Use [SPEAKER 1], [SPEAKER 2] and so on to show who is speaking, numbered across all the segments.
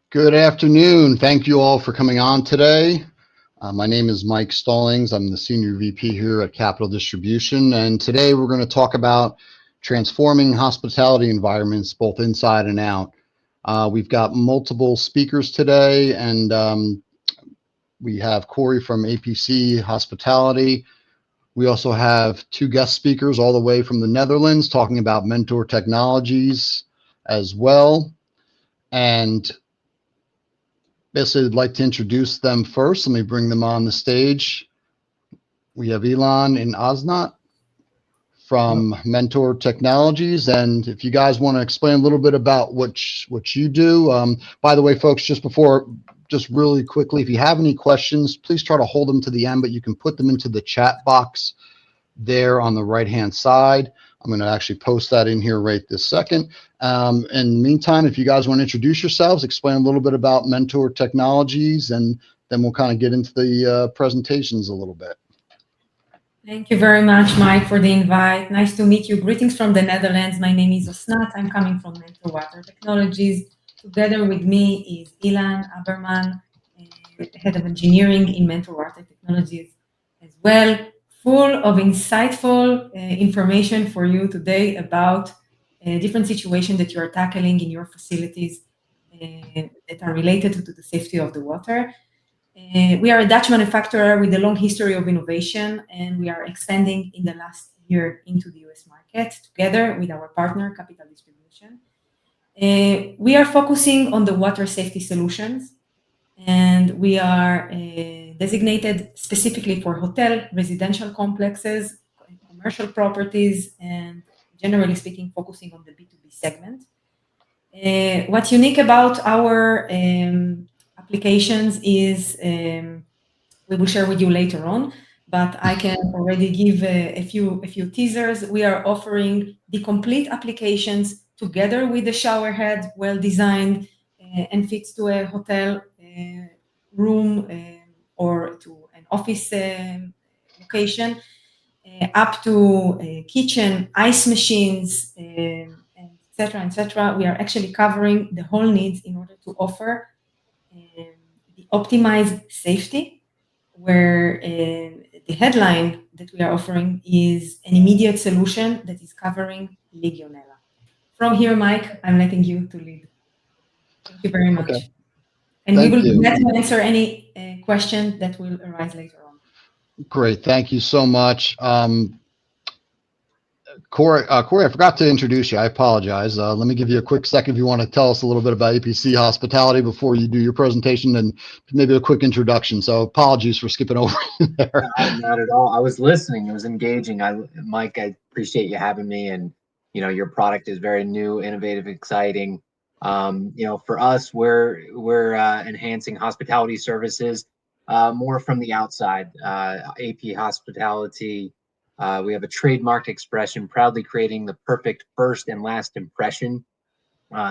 [SPEAKER 1] Good afternoon. Thank you all for coming on today. My name is Mike Stallings. I'm the Senior VP here at Capital Distribution, and today we're going to talk about transforming hospitality environments both inside and out. We've got multiple speakers today, and we have Corey from APC Hospitality. We also have two guest speakers all the way from the Netherlands talking about Mentor Technologies as well. And basically, I'd like to introduce them first. Let me bring them on the stage. We have Elon and Osnat from Mentor Technologies. And if you guys want to explain a little bit about what you do. By the way, folks, just really quickly, if you have any questions, please try to hold them to the end, but you can put them into the chat box there on the right-hand side. I'm going to actually post that in here right this second. In the meantime, if you guys want to introduce yourselves, explain a little bit about Mentor Technologies, and then we'll kind of get into the presentations a little bit.
[SPEAKER 2] Thank you very much, Mike, for the invite. Nice to meet you. Greetings from the Netherlands. My name is Osnat. I'm coming from Mentor Water Technologies. Together with me is Ilan Aberman, Head of Engineering in Mentor Water Technologies as well. Full of insightful information for you today about different situations that you are tackling in your facilities that are related to the safety of the water. We are a Dutch manufacturer with a long history of innovation, and we are expanding in the last year into the US market together with our partner, Capital Distribution. We are focusing on the water safety solutions, and we are designated specifically for hotel, residential complexes, commercial properties, and generally speaking, focusing on the B2B segment. What's unique about our applications is we will share with you later on, but I can already give a few teasers. We are offering the complete applications together with the shower head, well designed and fits to a hotel room or to an office location, up to kitchen, ice machines, etc., etc. We are actually covering the whole needs in order to offer the optimized safety, where the headline that we are offering is an immediate solution that is covering Legionella. From here, Mike, I'm letting you to lead. Thank you very much.
[SPEAKER 1] Okay.
[SPEAKER 2] And
[SPEAKER 1] Thank
[SPEAKER 2] we will
[SPEAKER 1] you.
[SPEAKER 2] be glad to answer any question that will arise later on.
[SPEAKER 1] Great. Thank you so much. Corey, I forgot to introduce you. I apologize. Let me give you a quick second if you want to tell us a little bit about APC Hospitality before you do your presentation, and maybe a quick introduction. So apologies for skipping over there.
[SPEAKER 3] Not at all. I was listening. It was engaging. Mike, I appreciate you having me, and your product is very new, innovative, exciting. For us, we're enhancing hospitality services more from the outside. AP Hospitality. We have a trademarked expression, proudly creating the perfect first and last impression.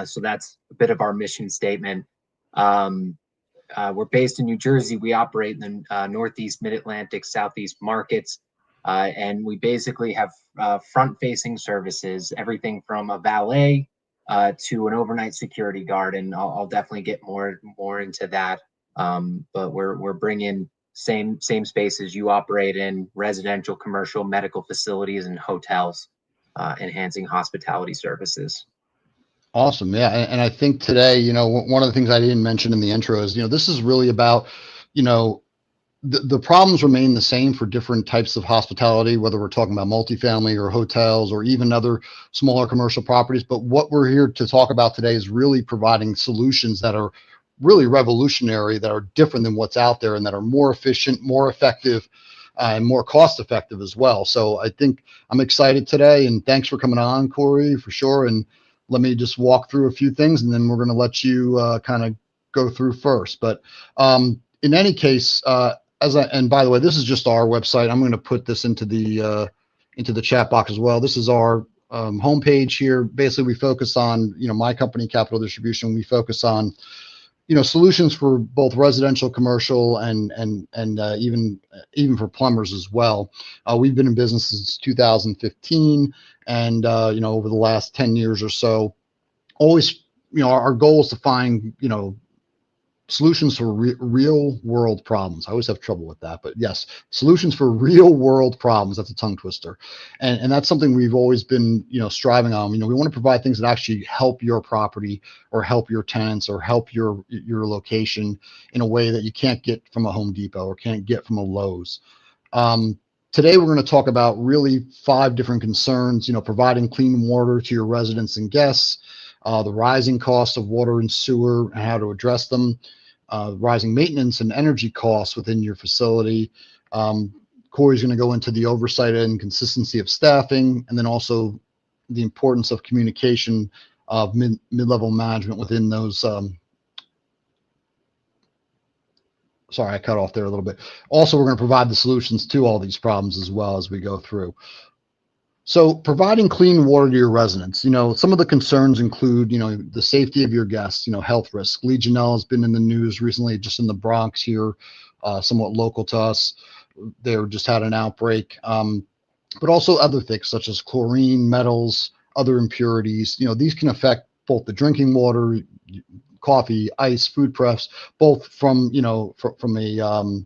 [SPEAKER 3] So that's a bit of our mission statement. We're based in New Jersey. We operate in the Northeast, Mid-Atlantic, Southeast markets. And we basically have front-facing services, everything from a valet to an overnight security guard. And I'll definitely get more into that. But we're bringing same spaces you operate in: residential, commercial, medical facilities, and hotels, enhancing hospitality services.
[SPEAKER 1] Awesome. Yeah. And I think today, one of the things I didn't mention in the intro is, this is really about, the problems remain the same for different types of hospitality, whether we're talking about multifamily or hotels or even other smaller commercial properties. But what we're here to talk about today is really providing solutions that are really revolutionary, that are different than what's out there, and that are more efficient, more effective, and more cost effective as well. So I think I'm excited today, and thanks for coming on, Corey, for sure. And let me just walk through a few things, and then we're going to let you kind of go through first. But in any case, and by the way, this is just our website. I'm going to put this into the chat box as well. This is our homepage here. Basically, we focus on, my company, Capital Distribution. We focus on, solutions for both residential, commercial, and even for plumbers as well. We've been in business since 2015, and over the last 10 years or so, always, our goal is to find, solutions for real world problems. I always have trouble with that, but yes, solutions for real world problems. That's a tongue twister. And that's something we've always been, striving on. We want to provide things that actually help your property or help your tenants or help your location in a way that you can't get from a Home Depot or can't get from a Lowe's. Today, we're going to talk about really 5 different concerns, providing clean water to your residents and guests, the rising cost of water and sewer and how to address them, rising maintenance and energy costs within your facility. Corey's going to go into the oversight and consistency of staffing, and then also the importance of communication of mid-level management within those. Sorry, I cut off there a little bit. Also, we're going to provide the solutions to all these problems as well as we go through. So providing clean water to your residents, some of the concerns include, the safety of your guests, health risk. Legionella has been in the news recently, just in the Bronx here, somewhat local to us. They just had an outbreak, but also other things such as chlorine, metals, other impurities. These can affect both the drinking water, coffee, ice, food preps, both from, from a,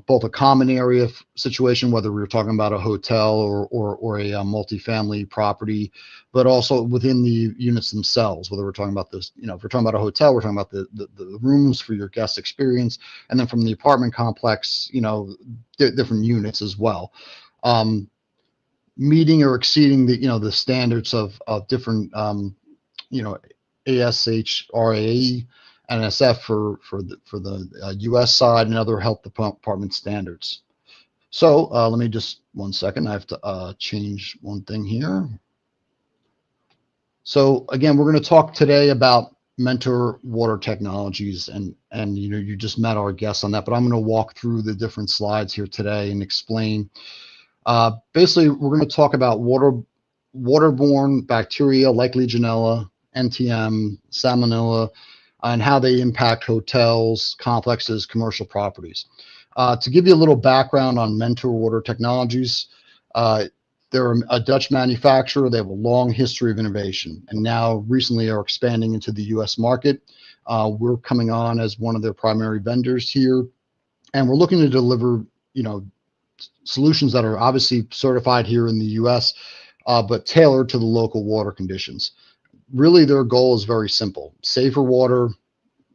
[SPEAKER 1] both a common area situation, whether we're talking about a hotel or a multifamily property, but also within the units themselves, whether we're talking about this, if we're talking about a hotel, we're talking about the rooms for your guest experience, and then from the apartment complex, different units as well. Meeting or exceeding the standards of different, ASH, RAE, NSF for the U.S. side and other health department standards. So let me just 1 second. I have to change one thing here. So again, we're going to talk today about Mentor Water Technologies, and you just met our guests on that, but I'm going to walk through the different slides here today and explain. Basically, we're going to talk about waterborne bacteria like Legionella, NTM, Salmonella, and how they impact hotels, complexes, commercial properties. To give you a little background on Mentor Water Technologies, they're a Dutch manufacturer. They have a long history of innovation, and now recently are expanding into the U.S. market. We're coming on as one of their primary vendors here, and we're looking to deliver, solutions that are obviously certified here in the U.S., but tailored to the local water conditions. Really, their goal is very simple: safer water,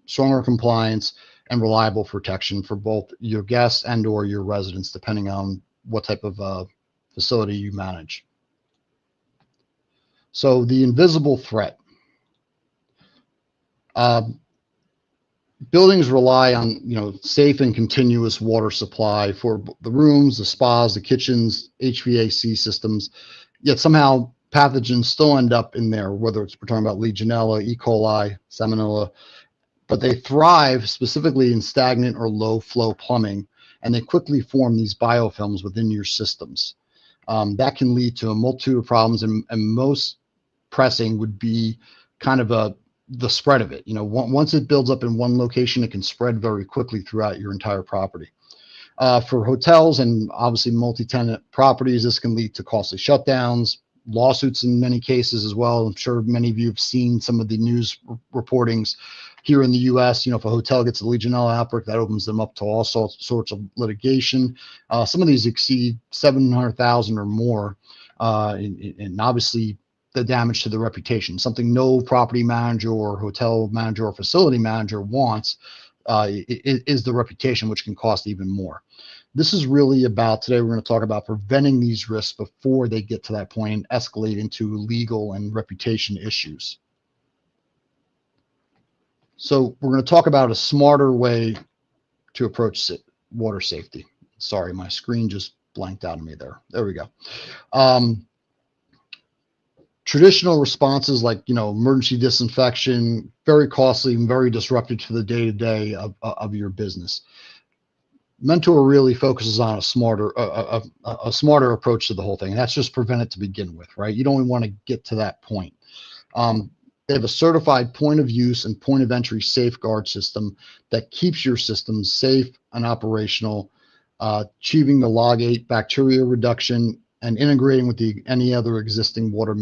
[SPEAKER 1] stronger compliance, and reliable protection for both your guests and or your residents, depending on what type of facility you manage. So the invisible threat. Buildings rely on, safe and continuous water supply for the rooms, the spas, the kitchens, HVAC systems, yet somehow pathogens still end up in there, whether we're talking about Legionella, E. coli, Salmonella, but they thrive specifically in stagnant or low flow plumbing, and they quickly form these biofilms within your systems. That can lead to a multitude of problems, and most pressing would be kind of the spread of it. Once it builds up in one location, it can spread very quickly throughout your entire property. For hotels and obviously multi-tenant properties, this can lead to costly shutdowns, lawsuits in many cases as well. I'm sure many of you have seen some of the news reportings here in the U.S. If a hotel gets a Legionella outbreak, that opens them up to all sorts of litigation. Some of these exceed $700,000 or more, and obviously the damage to the reputation, something no property manager or hotel manager or facility manager wants, is the reputation, which can cost even more. This is really about, today we're going to talk about preventing these risks before they get to that point and escalate into legal and reputation issues. So we're going to talk about a smarter way to approach water safety. Sorry, my screen just blanked out of me there. There we go. Traditional responses like, emergency disinfection, very costly and very disruptive to the day-to-day of your business. Mentor really focuses on a smarter approach to the whole thing, and that's just prevent it to begin with, right? You don't want to get to that point. They have a certified point of use and point of entry safeguard system that keeps your system safe and operational, achieving the log 8 bacteria reduction and integrating with any other existing water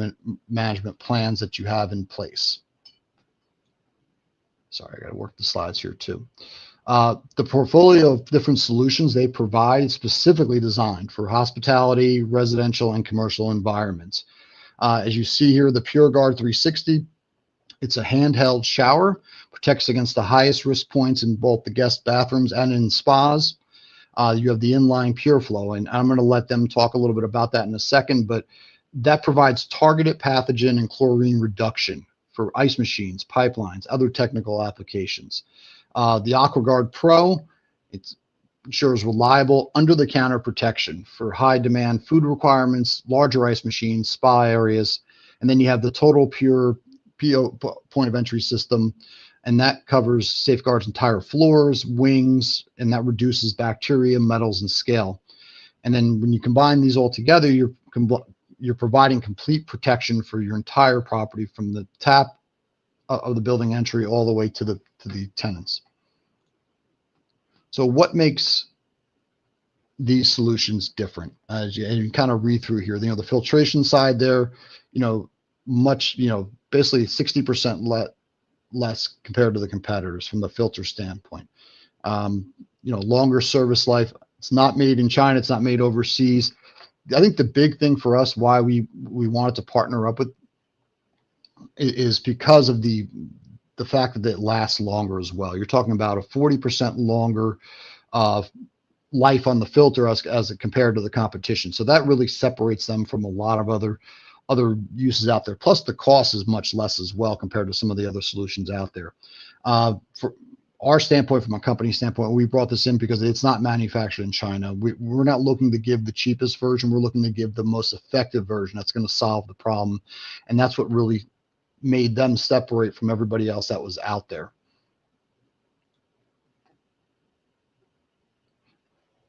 [SPEAKER 1] management plans that you have in place. sorry, I got to work the slides here too. The portfolio of different solutions they provide specifically designed for hospitality, residential, and commercial environments. As you see here, the PureGuard 360, it's a handheld shower, protects against the highest risk points in both the guest bathrooms and in spas. You have the inline PureFlow, and I'm going to let them talk a little bit about that in a second, but that provides targeted pathogen and chlorine reduction for ice machines, pipelines, other technical applications. The AquaGuard Pro, it ensures reliable under-the-counter protection for high-demand food requirements, larger ice machines, spa areas, and then you have the Total Pure PO point of entry system, and that covers, safeguards entire floors, wings, and that reduces bacteria, metals, and scale. And then when you combine these all together, you're providing complete protection for your entire property from the tap of the building entry all the way to the tenants. So what makes these solutions different? As you kind of read through here, you know, the filtration side there, you know, much, you know, basically 60% less compared to the competitors from the filter standpoint. You know, longer service life. It's not made in China. It's not made overseas. I think the big thing for us, why we wanted to partner up with, is because of the fact that it lasts longer as well. You're talking about a 40% longer life on the filter as compared to the competition. So that really separates them from a lot of other uses out there. Plus the cost is much less as well compared to some of the other solutions out there. For our standpoint, from a company standpoint, we brought this in because it's not manufactured in China. We're not looking to give the cheapest version. We're looking to give the most effective version that's going to solve the problem. And that's what really made them separate from everybody else that was out there.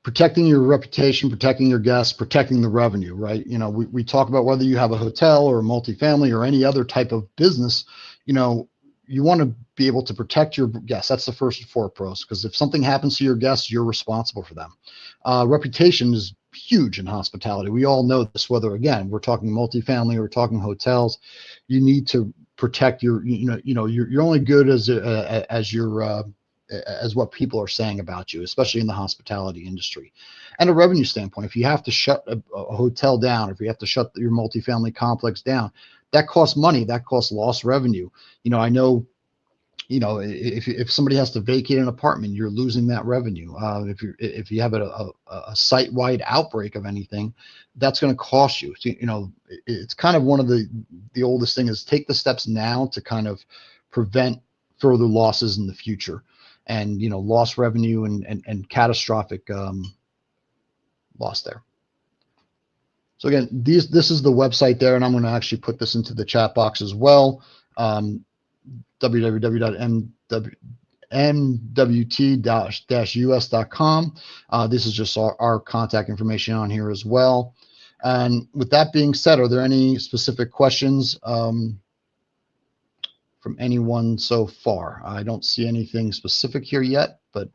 [SPEAKER 1] Protecting your reputation, protecting your guests, protecting the revenue, right? You know, we talk about whether you have a hotel or a multifamily or any other type of business, you know, you want to be able to protect your guests. That's the first and foremost, because if something happens to your guests, you're responsible for them. Reputation is huge in hospitality. We all know this, whether, again, we're talking multifamily or we're talking hotels. You need to protect your, you're only good as what people are saying about you, especially in the hospitality industry. And a revenue standpoint, if you have to shut a hotel down, if you have to shut your multifamily complex down, that costs money, that costs lost revenue. You know, I know, you know, if somebody has to vacate an apartment, you're losing that revenue. If you have a site-wide outbreak of anything, that's going to cost you. So, you know, it's kind of one of the oldest thing is take the steps now to kind of prevent further losses in the future. And, you know, lost revenue and catastrophic loss there. So again, this is the website there, and I'm going to actually put this into the chat box as well. www.mwt-us.com. This is just our contact information on here as well. And with that being said, are there any specific questions from anyone so far? I don't see anything specific here yet, but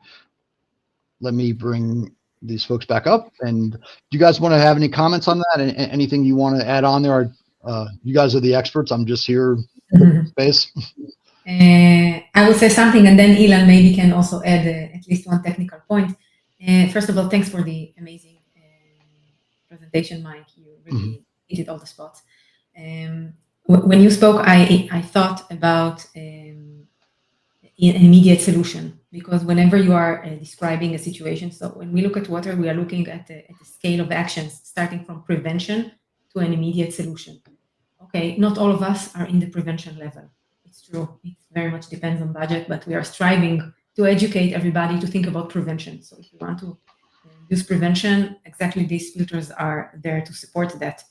[SPEAKER 1] let me bring these folks back up. And do you guys want to have any comments on that? Anything you want to add on there? You guys are the experts. I'm just here in space.
[SPEAKER 2] I will say something, and then Ilan maybe can also add at least one technical point. First of all, thanks for the amazing presentation, Mike. You really hit all the spots. When you spoke, I thought about an immediate solution, because whenever you are describing a situation, so when we look at water, we are looking at the scale of actions, starting from prevention to an immediate solution. Okay, not all of us are in the prevention level. It's true. It very much depends on budget, but we are striving to educate everybody to think about prevention. So if you want to use prevention, exactly these filters are there to support that.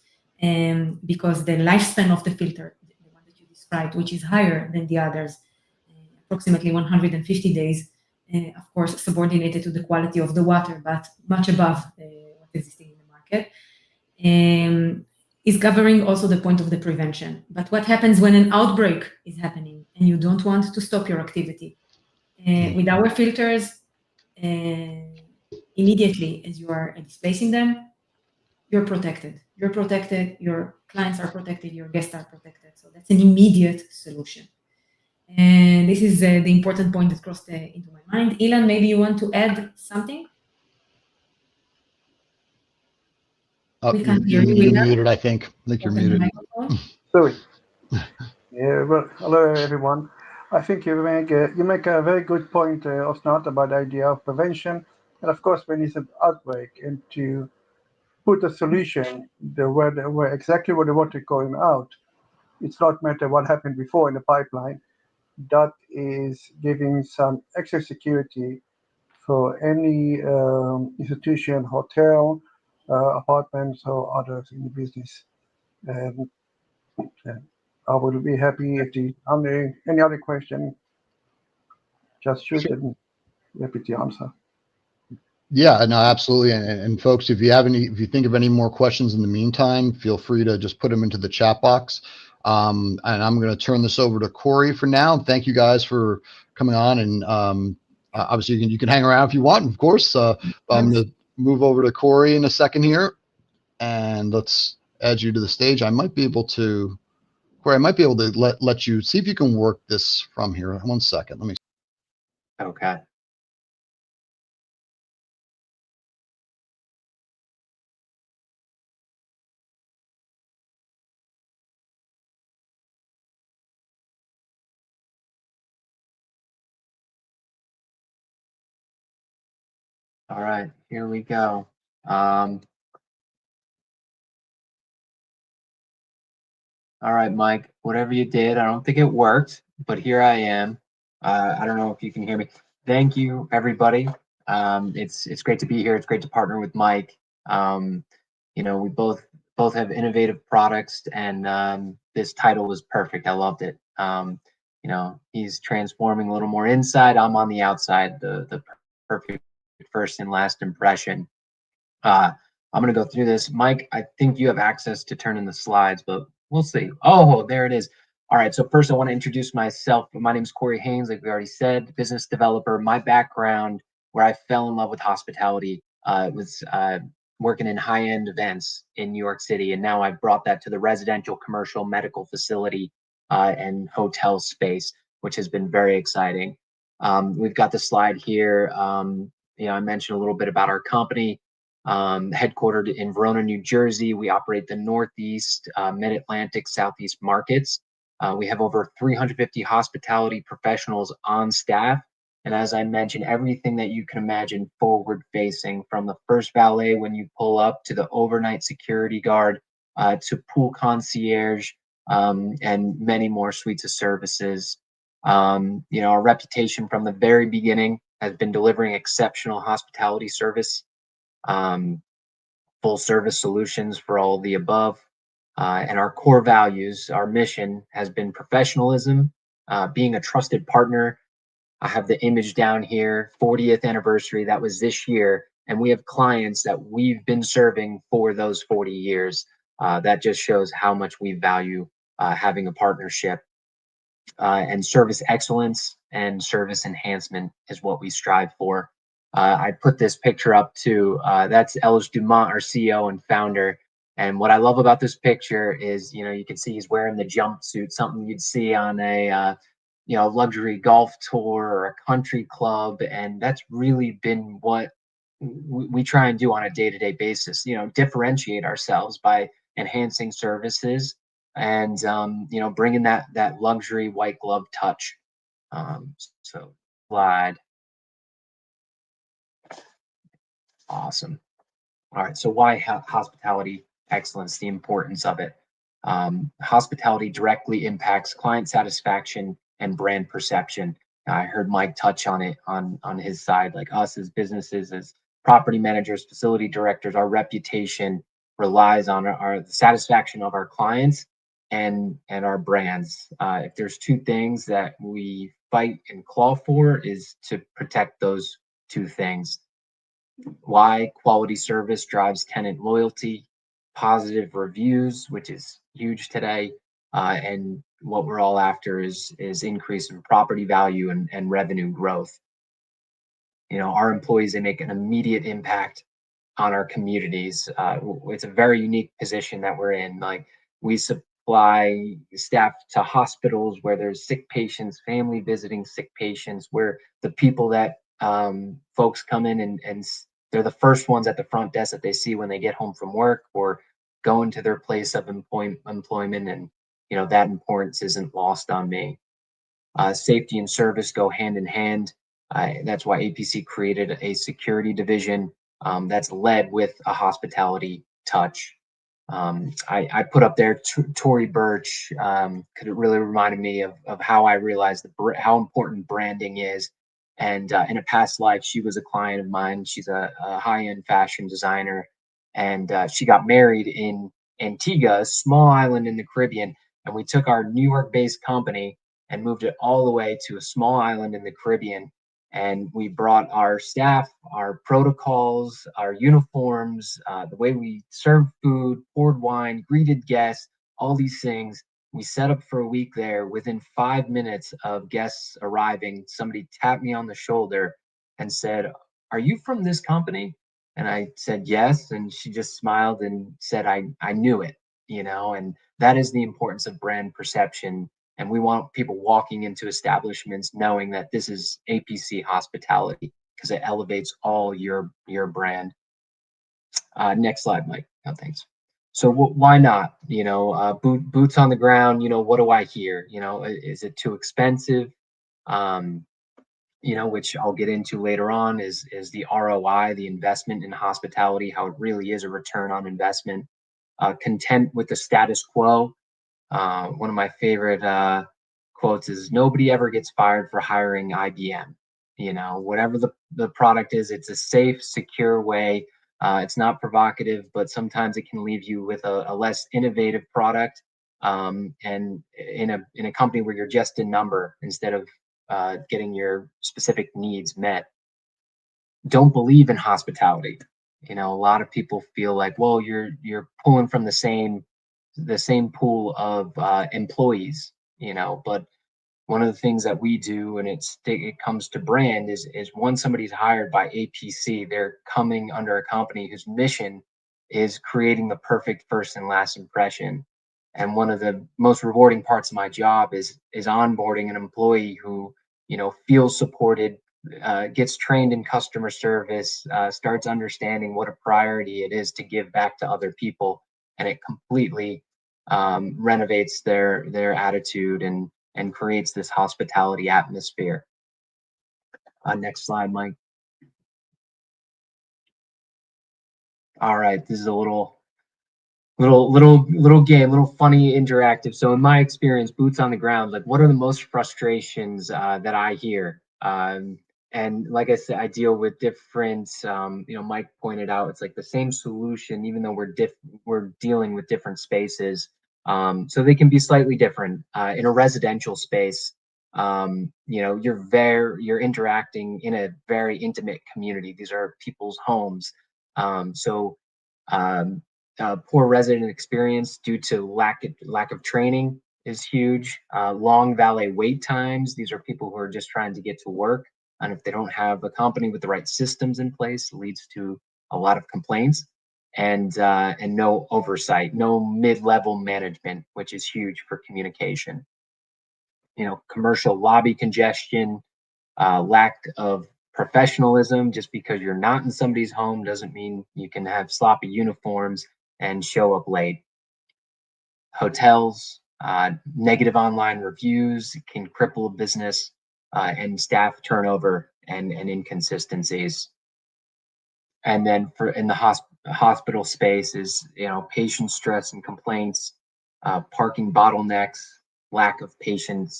[SPEAKER 2] Because the lifespan of the filter, the one that you described, which is higher than the others, approximately 150 days, of course, subordinated to the quality of the water, but much above what is existing in the market, is covering also the point of the prevention. But what happens when an outbreak is happening and you don't want to stop your activity? With our filters, immediately as you are displacing them, you're protected. You're protected, your clients are protected, your guests are protected. So that's an immediate solution. And this is the important point that crossed into my mind. Ilan, maybe you want to add something?
[SPEAKER 1] Oh,
[SPEAKER 2] We can't hear
[SPEAKER 1] you're,
[SPEAKER 2] you,
[SPEAKER 1] you're
[SPEAKER 2] Ilan.
[SPEAKER 1] muted, I think. I think you're
[SPEAKER 2] Open the
[SPEAKER 1] muted.
[SPEAKER 2] microphone.
[SPEAKER 4] Sorry. Yeah, well, hello everyone. I think you make a very good point, Osnat, about the idea of prevention, and of course, when it's an outbreak, and to put a solution where exactly where the water going out. It's not matter what happened before in the pipeline. That is giving some extra security for any institution, hotel, apartments, or others in the business. And I will be happy if any other question, just shoot and happy to answer.
[SPEAKER 1] Yeah, no, absolutely. And folks, if you think of any more questions in the meantime, feel free to just put them into the chat box. And I'm going to turn this over to Corey for now. Thank you guys for coming on. And obviously, you can hang around if you want, of course. I'm going to move over to Corey in a second here. And let's add you to the stage. Corey, I might be able to let you see if you can work this from here. 1 second. Let me.
[SPEAKER 3] Okay. All right, here we go. All right, Mike, whatever you did, I don't think it worked, but here I am. I don't know if you can hear me. Thank you, everybody. It's great to be here. It's great to partner with Mike. We both have innovative products, and this title was perfect. I loved it. He's transforming a little more inside. I'm on the outside. The perfect first and last impression. I'm going to go through this. Mike, I think you have access to turn in the slides, but we'll see. Oh, there it is. All right. So first I want to introduce myself. My name is Corey Haynes, like we already said, business developer. My background, where I fell in love with hospitality, was working in high-end events in New York City. And now I've brought that to the residential, commercial, medical facility and hotel space, which has been very exciting. We've got the slide here. I mentioned a little bit about our company. Headquartered in Verona, New Jersey. We operate the Northeast, Mid-Atlantic, Southeast markets. We have over 350 hospitality professionals on staff. And as I mentioned, everything that you can imagine forward facing, from the first valet when you pull up to the overnight security guard to pool concierge and many more suites of services. Our reputation from the very beginning has been delivering exceptional hospitality service. Full service solutions for all of the above. And our core values, our mission has been professionalism, being a trusted partner. I have the image down here, 40th anniversary, that was this year. And we have clients that we've been serving for those 40 years. That just shows how much we value having a partnership. And service excellence and service enhancement is what we strive for. I put this picture up too. That's Elge Dumont, our CEO and founder. And what I love about this picture is, you can see he's wearing the jumpsuit, something you'd see on a, luxury golf tour or a country club. And that's really been what we try and do on a day-to-day basis, differentiate ourselves by enhancing services and, bringing that luxury white glove touch. So slide. Awesome. All right. So why hospitality excellence, the importance of it? Hospitality directly impacts client satisfaction and brand perception. I heard Mike touch on it on his side, like us as businesses, as property managers, facility directors, our reputation relies on the satisfaction of our clients and our brands. If there's two things that we fight and claw for, is to protect those two things. Why? Quality service drives tenant loyalty, positive reviews, which is huge today, and what we're all after is increase in property value and revenue growth. Our employees, they make an immediate impact on our communities. It's a very unique position that we're in. Like we fly staff to hospitals where there's sick patients, family visiting sick patients, where the people that folks come in and they're the first ones at the front desk that they see when they get home from work or go into their place of employment. And, you know, that importance isn't lost on me. Safety and service go hand in hand. That's why APC created a security division that's led with a hospitality touch. I put up there Tory Burch because it really reminded me of how I realized how important branding is. And in a past life, she was a client of mine. She's a high-end fashion designer, and she got married in Antigua, a small island in the Caribbean. And we took our New York-based company and moved it all the way to a small island in the Caribbean. And we brought our staff, our protocols, our uniforms, the way we served food, poured wine, greeted guests, all these things. We set up for a week there. Within 5 minutes of guests arriving, somebody tapped me on the shoulder and said, "Are you from this company?" And I said, "Yes." And she just smiled and said, I knew it, you know, and that is the importance of brand perception. And we want people walking into establishments knowing that this is APC hospitality because it elevates all your brand. Next slide, Mike. No, thanks. So why not? You know, boots on the ground. You know, what do I hear? You know, is it too expensive? You know, which I'll get into later on is the ROI, the investment in hospitality, how it really is a return on investment. Content with the status quo. One of my favorite quotes is nobody ever gets fired for hiring IBM. You know, whatever the product is, it's a safe, secure way. It's not provocative, but sometimes it can leave you with a less innovative product. And in a company where you're just a number instead of getting your specific needs met. Don't believe in hospitality. You know, a lot of people feel like, well, you're pulling from the same pool of employees, you know. But one of the things that we do, and it comes to brand, is once somebody's hired by APC, they're coming under a company whose mission is creating the perfect first and last impression. And one of the most rewarding parts of my job is onboarding an employee who, you know, feels supported, gets trained in customer service, starts understanding what a priority it is to give back to other people, and it completely renovates their attitude and creates this hospitality atmosphere. Next slide, Mike. All right, this is a little game, little funny interactive. So in my experience, boots on the ground, like what are the most frustrations that I hear? And like I said, I deal with different, you know, Mike pointed out, it's like the same solution, even though we're dealing with different spaces. So they can be slightly different. In a residential space, you know, you're interacting in a very intimate community. These are people's homes. So poor resident experience due to lack of training is huge. Long valet wait times. These are people who are just trying to get to work, and if they don't have a company with the right systems in place, it leads to a lot of complaints and no oversight, no mid-level management, which is huge for communication. You know, commercial lobby congestion, lack of professionalism. Just because you're not in somebody's home doesn't mean you can have sloppy uniforms and show up late. Hotels, negative online reviews can cripple a business, and staff turnover and inconsistencies. And then for in the hospital space is, you know, patient stress and complaints, parking bottlenecks, lack of patient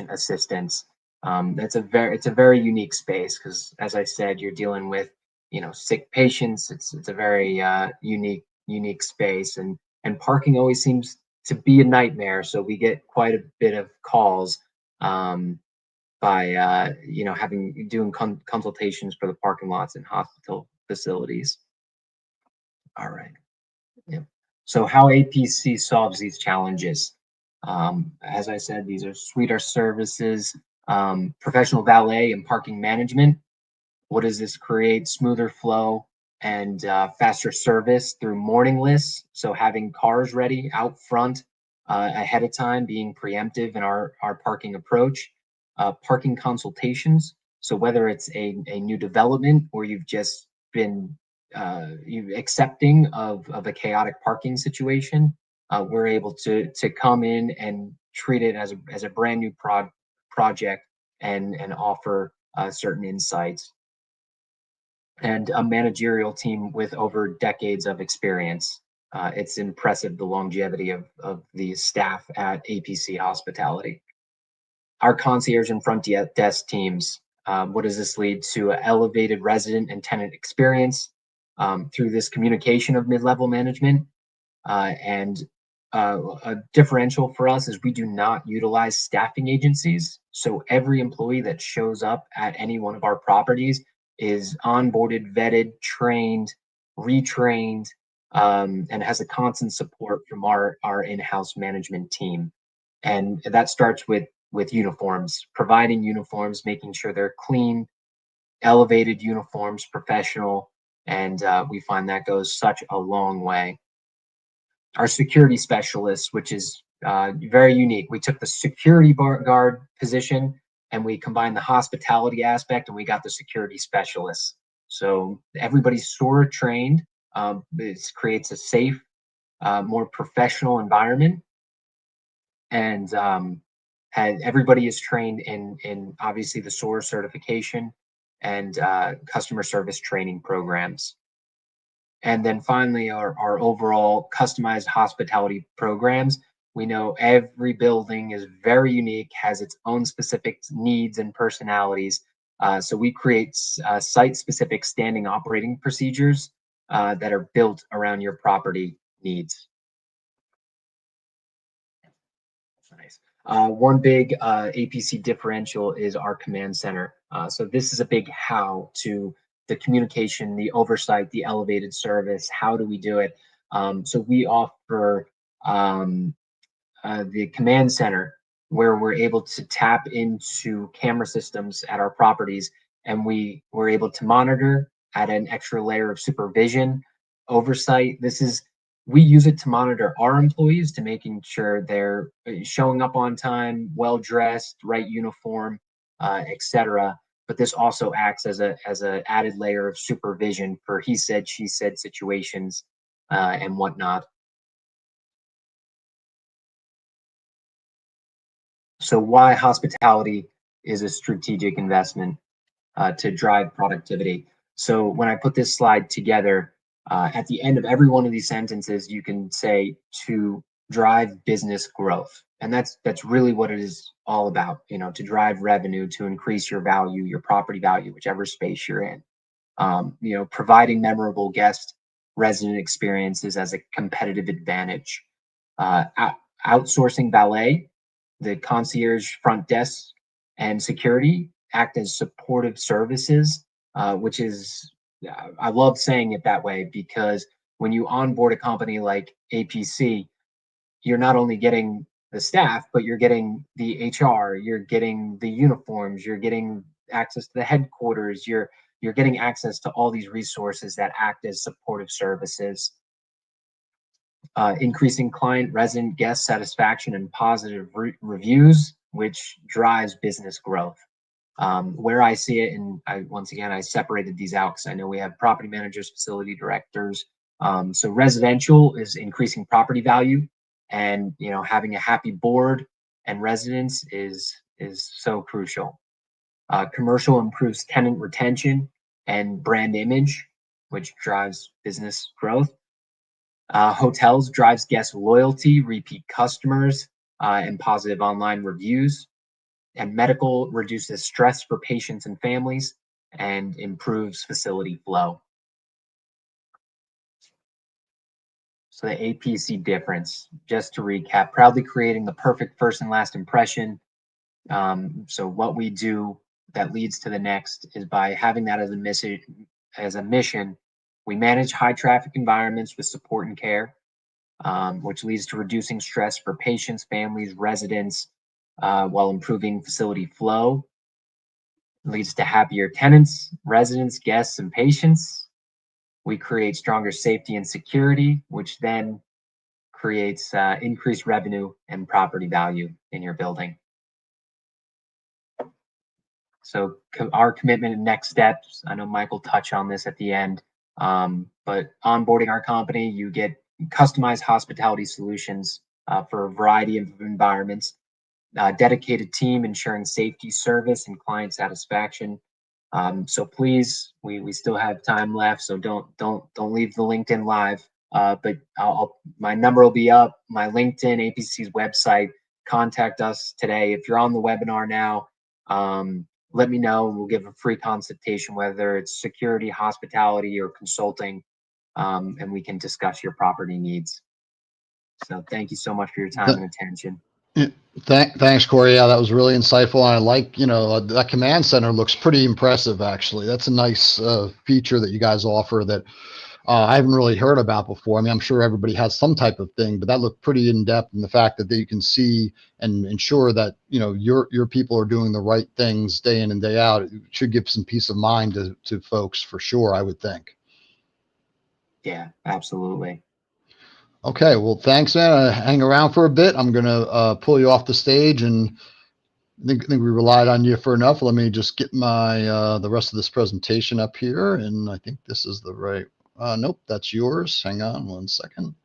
[SPEAKER 3] assistance. It's a very unique space because, as I said, you're dealing with, you know, sick patients. It's a very unique space, and parking always seems to be a nightmare. So we get quite a bit of calls by you know, doing consultations for the parking lots in hospital facilities. All right. Yep. So how APC solves these challenges? As I said, these are suite services, professional valet and parking management. What does this create? Smoother flow and faster service through morning lists. So having cars ready out front ahead of time, being preemptive in our parking approach, parking consultations. So whether it's a new development or you've just been accepting of a chaotic parking situation, we're able to come in and treat it as a brand new project and offer certain insights. And a managerial team with over decades of experience. It's impressive the longevity of the staff at APC Hospitality. Our concierge and front desk teams, what does this lead to? Elevated resident and tenant experience through this communication of mid-level management. And a differential for us is we do not utilize staffing agencies. So every employee that shows up at any one of our properties is onboarded, vetted, trained, retrained, and has a constant support from our in-house management team. And that starts with uniforms, providing uniforms, making sure they're clean, elevated uniforms, professional, and we find that goes such a long way. Our security specialists, which is very unique. We took the security guard position and we combined the hospitality aspect and we got the security specialists. So everybody's SOAR trained. This creates a safe, more professional environment. And everybody is trained in obviously the SOAR certification and customer service training programs. And then finally, our overall customized hospitality programs. We know every building is very unique, has its own specific needs and personalities. So we create site-specific standing operating procedures that are built around your property needs. Nice. One big APC differential is our command center. So this is a big how to the communication, the oversight, the elevated service. How do we do it? So we offer the command center where we're able to tap into camera systems at our properties, and we're able to monitor, add an extra layer of supervision, oversight. We use it to monitor our employees to making sure they're showing up on time, well dressed, right uniform, etc. But this also acts as a added layer of supervision for he said, she said situations and whatnot. So why hospitality is a strategic investment to drive productivity. So when I put this slide together, at the end of every one of these sentences, you can say to drive business growth. And that's really what it is all about, to drive revenue, to increase your value, your property value, whichever space you're in. Providing memorable guest resident experiences as a competitive advantage. Outsourcing valet, the concierge, front desk, and security act as supportive services, which is, I love saying it that way, because when you onboard a company like APC, you're not only getting the staff, but you're getting the HR, you're getting the uniforms, you're getting access to the headquarters, you're getting access to all these resources that act as supportive services. Increasing client, resident, guest satisfaction and positive reviews, which drives business growth. Where I see it, and once again, I separated these out because I know we have property managers, facility directors. So residential is increasing property value, and having a happy board and residents is so crucial. Commercial improves tenant retention and brand image, which drives business growth. Hotels drives guest loyalty, repeat customers, and positive online reviews. And medical reduces stress for patients and families and improves facility flow. So the APC difference, just to recap, proudly creating the perfect first and last impression. So what we do that leads to the next is by having that as a mission. We manage high traffic environments with support and care, which leads to reducing stress for patients, families, residents, while improving facility flow. It leads to happier tenants, residents, guests, and patients. We create stronger safety and security, which then creates increased revenue and property value in your building. So our commitment and next steps, I know Mike will touch on this at the end, but onboarding our company, you get customized hospitality solutions for a variety of environments, dedicated team ensuring safety, service, and client satisfaction. So please, we still have time left, so don't leave the LinkedIn Live. But my number will be up, my LinkedIn, APC's website. Contact us today. If you're on the webinar now, let me know and we'll give a free consultation, whether it's security, hospitality, or consulting, and we can discuss your property needs. So thank you so much for your time and attention.
[SPEAKER 1] Thanks, Corey. Yeah, that was really insightful. And I like, that command center looks pretty impressive, actually. That's a nice feature that you guys offer that I haven't really heard about before. I mean, I'm sure everybody has some type of thing, but that looked pretty in depth. And the fact that you can see and ensure that, your people are doing the right things day in and day out, it should give some peace of mind to folks for sure, I would think.
[SPEAKER 3] Yeah, absolutely.
[SPEAKER 1] Okay, well, thanks, man. Hang around for a bit. I'm going to pull you off the stage, and I think we relied on you for enough. Let me just get my the rest of this presentation up here, and I think this is the right. Nope, that's yours. Hang on one second.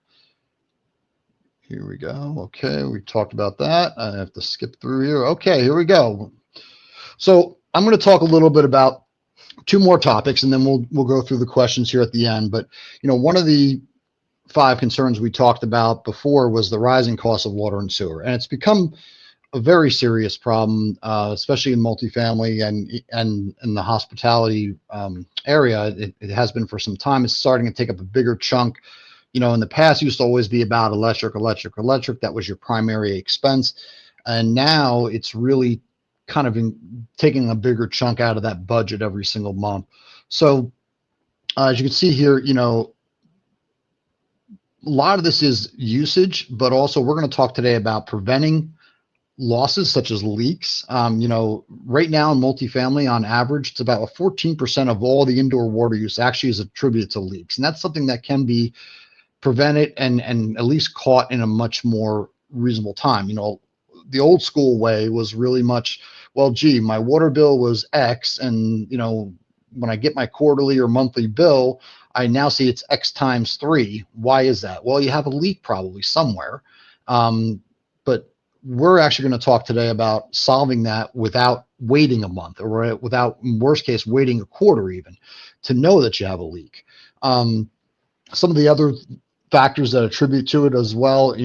[SPEAKER 1] Here we go. Okay, we talked about that. I have to skip through here. Okay, here we go. So I'm going to talk a little bit about two more topics, and then we'll go through the questions here at the end. But one of the 5 concerns we talked about before was the rising cost of water and sewer, and it's become a very serious problem, especially in multifamily and in the hospitality area. It has been for some time. It's starting to take up a bigger chunk. In the past, it used to always be about electric. That was your primary expense, and now it's really kind of taking a bigger chunk out of that budget every single month. So as you can see here, a lot of this is usage, but also we're going to talk today about preventing losses such as leaks. Right now in multifamily, on average, it's about 14% of all the indoor water use actually is attributed to leaks. And that's something that can be prevented and at least caught in a much more reasonable time. The old school way was really much, well, gee, my water bill was X, and when I get my quarterly or monthly bill, I now see it's X times 3. Why is that? Well, you have a leak probably somewhere. But we're actually going to talk today about solving that without waiting a month, or without, in worst case, waiting a quarter even to know that you have a leak. Some of the other factors that attribute to it as well,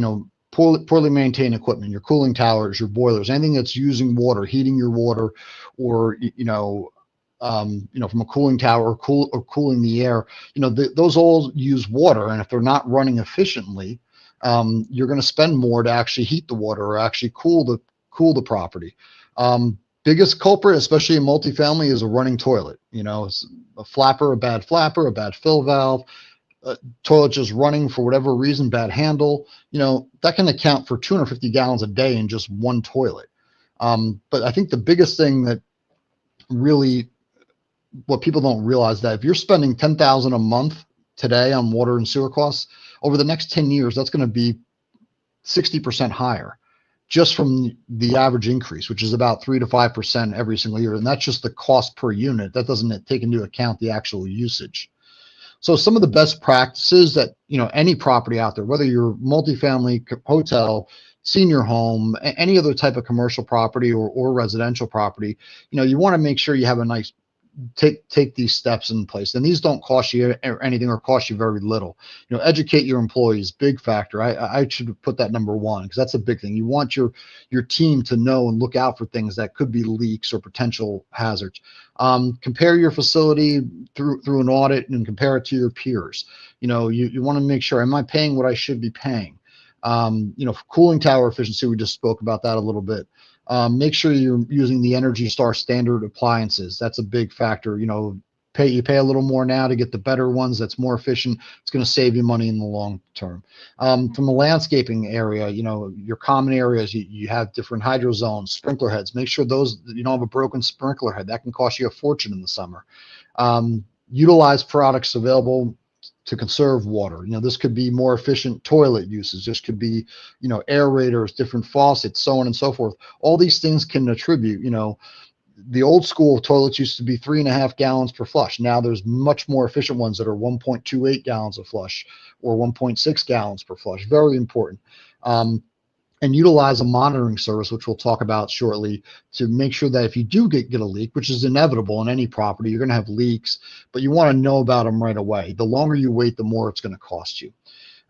[SPEAKER 1] poorly maintained equipment, your cooling towers, your boilers, anything that's using water, heating your water, or, from a cooling tower or cooling the air, those all use water. And if they're not running efficiently, you're going to spend more to actually heat the water or actually cool the property. Biggest culprit, especially in multifamily, is a running toilet. It's a bad flapper, a bad fill valve, toilet just running for whatever reason, bad handle. That can account for 250 gallons a day in just one toilet. But I think the biggest thing that really, what people don't realize, that if you're spending $10,000 a month today on water and sewer costs, over the next 10 years, that's going to be 60% higher just from the average increase, which is about 3 to 5% every single year. And that's just the cost per unit. That doesn't take into account the actual usage. So some of the best practices that, any property out there, whether you're multifamily, hotel, senior home, any other type of commercial property or residential property, you want to make sure you have a nice, take these steps in place. And these don't cost you anything or cost you very little. Educate your employees, big factor. I should put that number 1, because that's a big thing. You want your team to know and look out for things that could be leaks or potential hazards. Compare your facility through an audit and compare it to your peers. You want to make sure, am I paying what I should be paying? Cooling tower efficiency, we just spoke about that a little bit. Make sure you're using the Energy Star standard appliances. That's a big factor. You pay a little more now to get the better ones that's more efficient. It's going to save you money in the long term. From a landscaping area, your common areas, you have different hydro zones, sprinkler heads. Make sure those, you don't have a broken sprinkler head. That can cost you a fortune in the summer. Utilize products available to conserve water. This could be more efficient toilet uses. This could be, aerators, different faucets, so on and so forth. All these things can attribute, the old school toilets used to be 3.5 gallons per flush. Now there's much more efficient ones that are 1.28 gallons a flush or 1.6 gallons per flush. Very important. And utilize a monitoring service, which we'll talk about shortly, to make sure that if you do get a leak, which is inevitable in any property, you're going to have leaks, but you want to know about them right away. The longer you wait, the more it's going to cost you.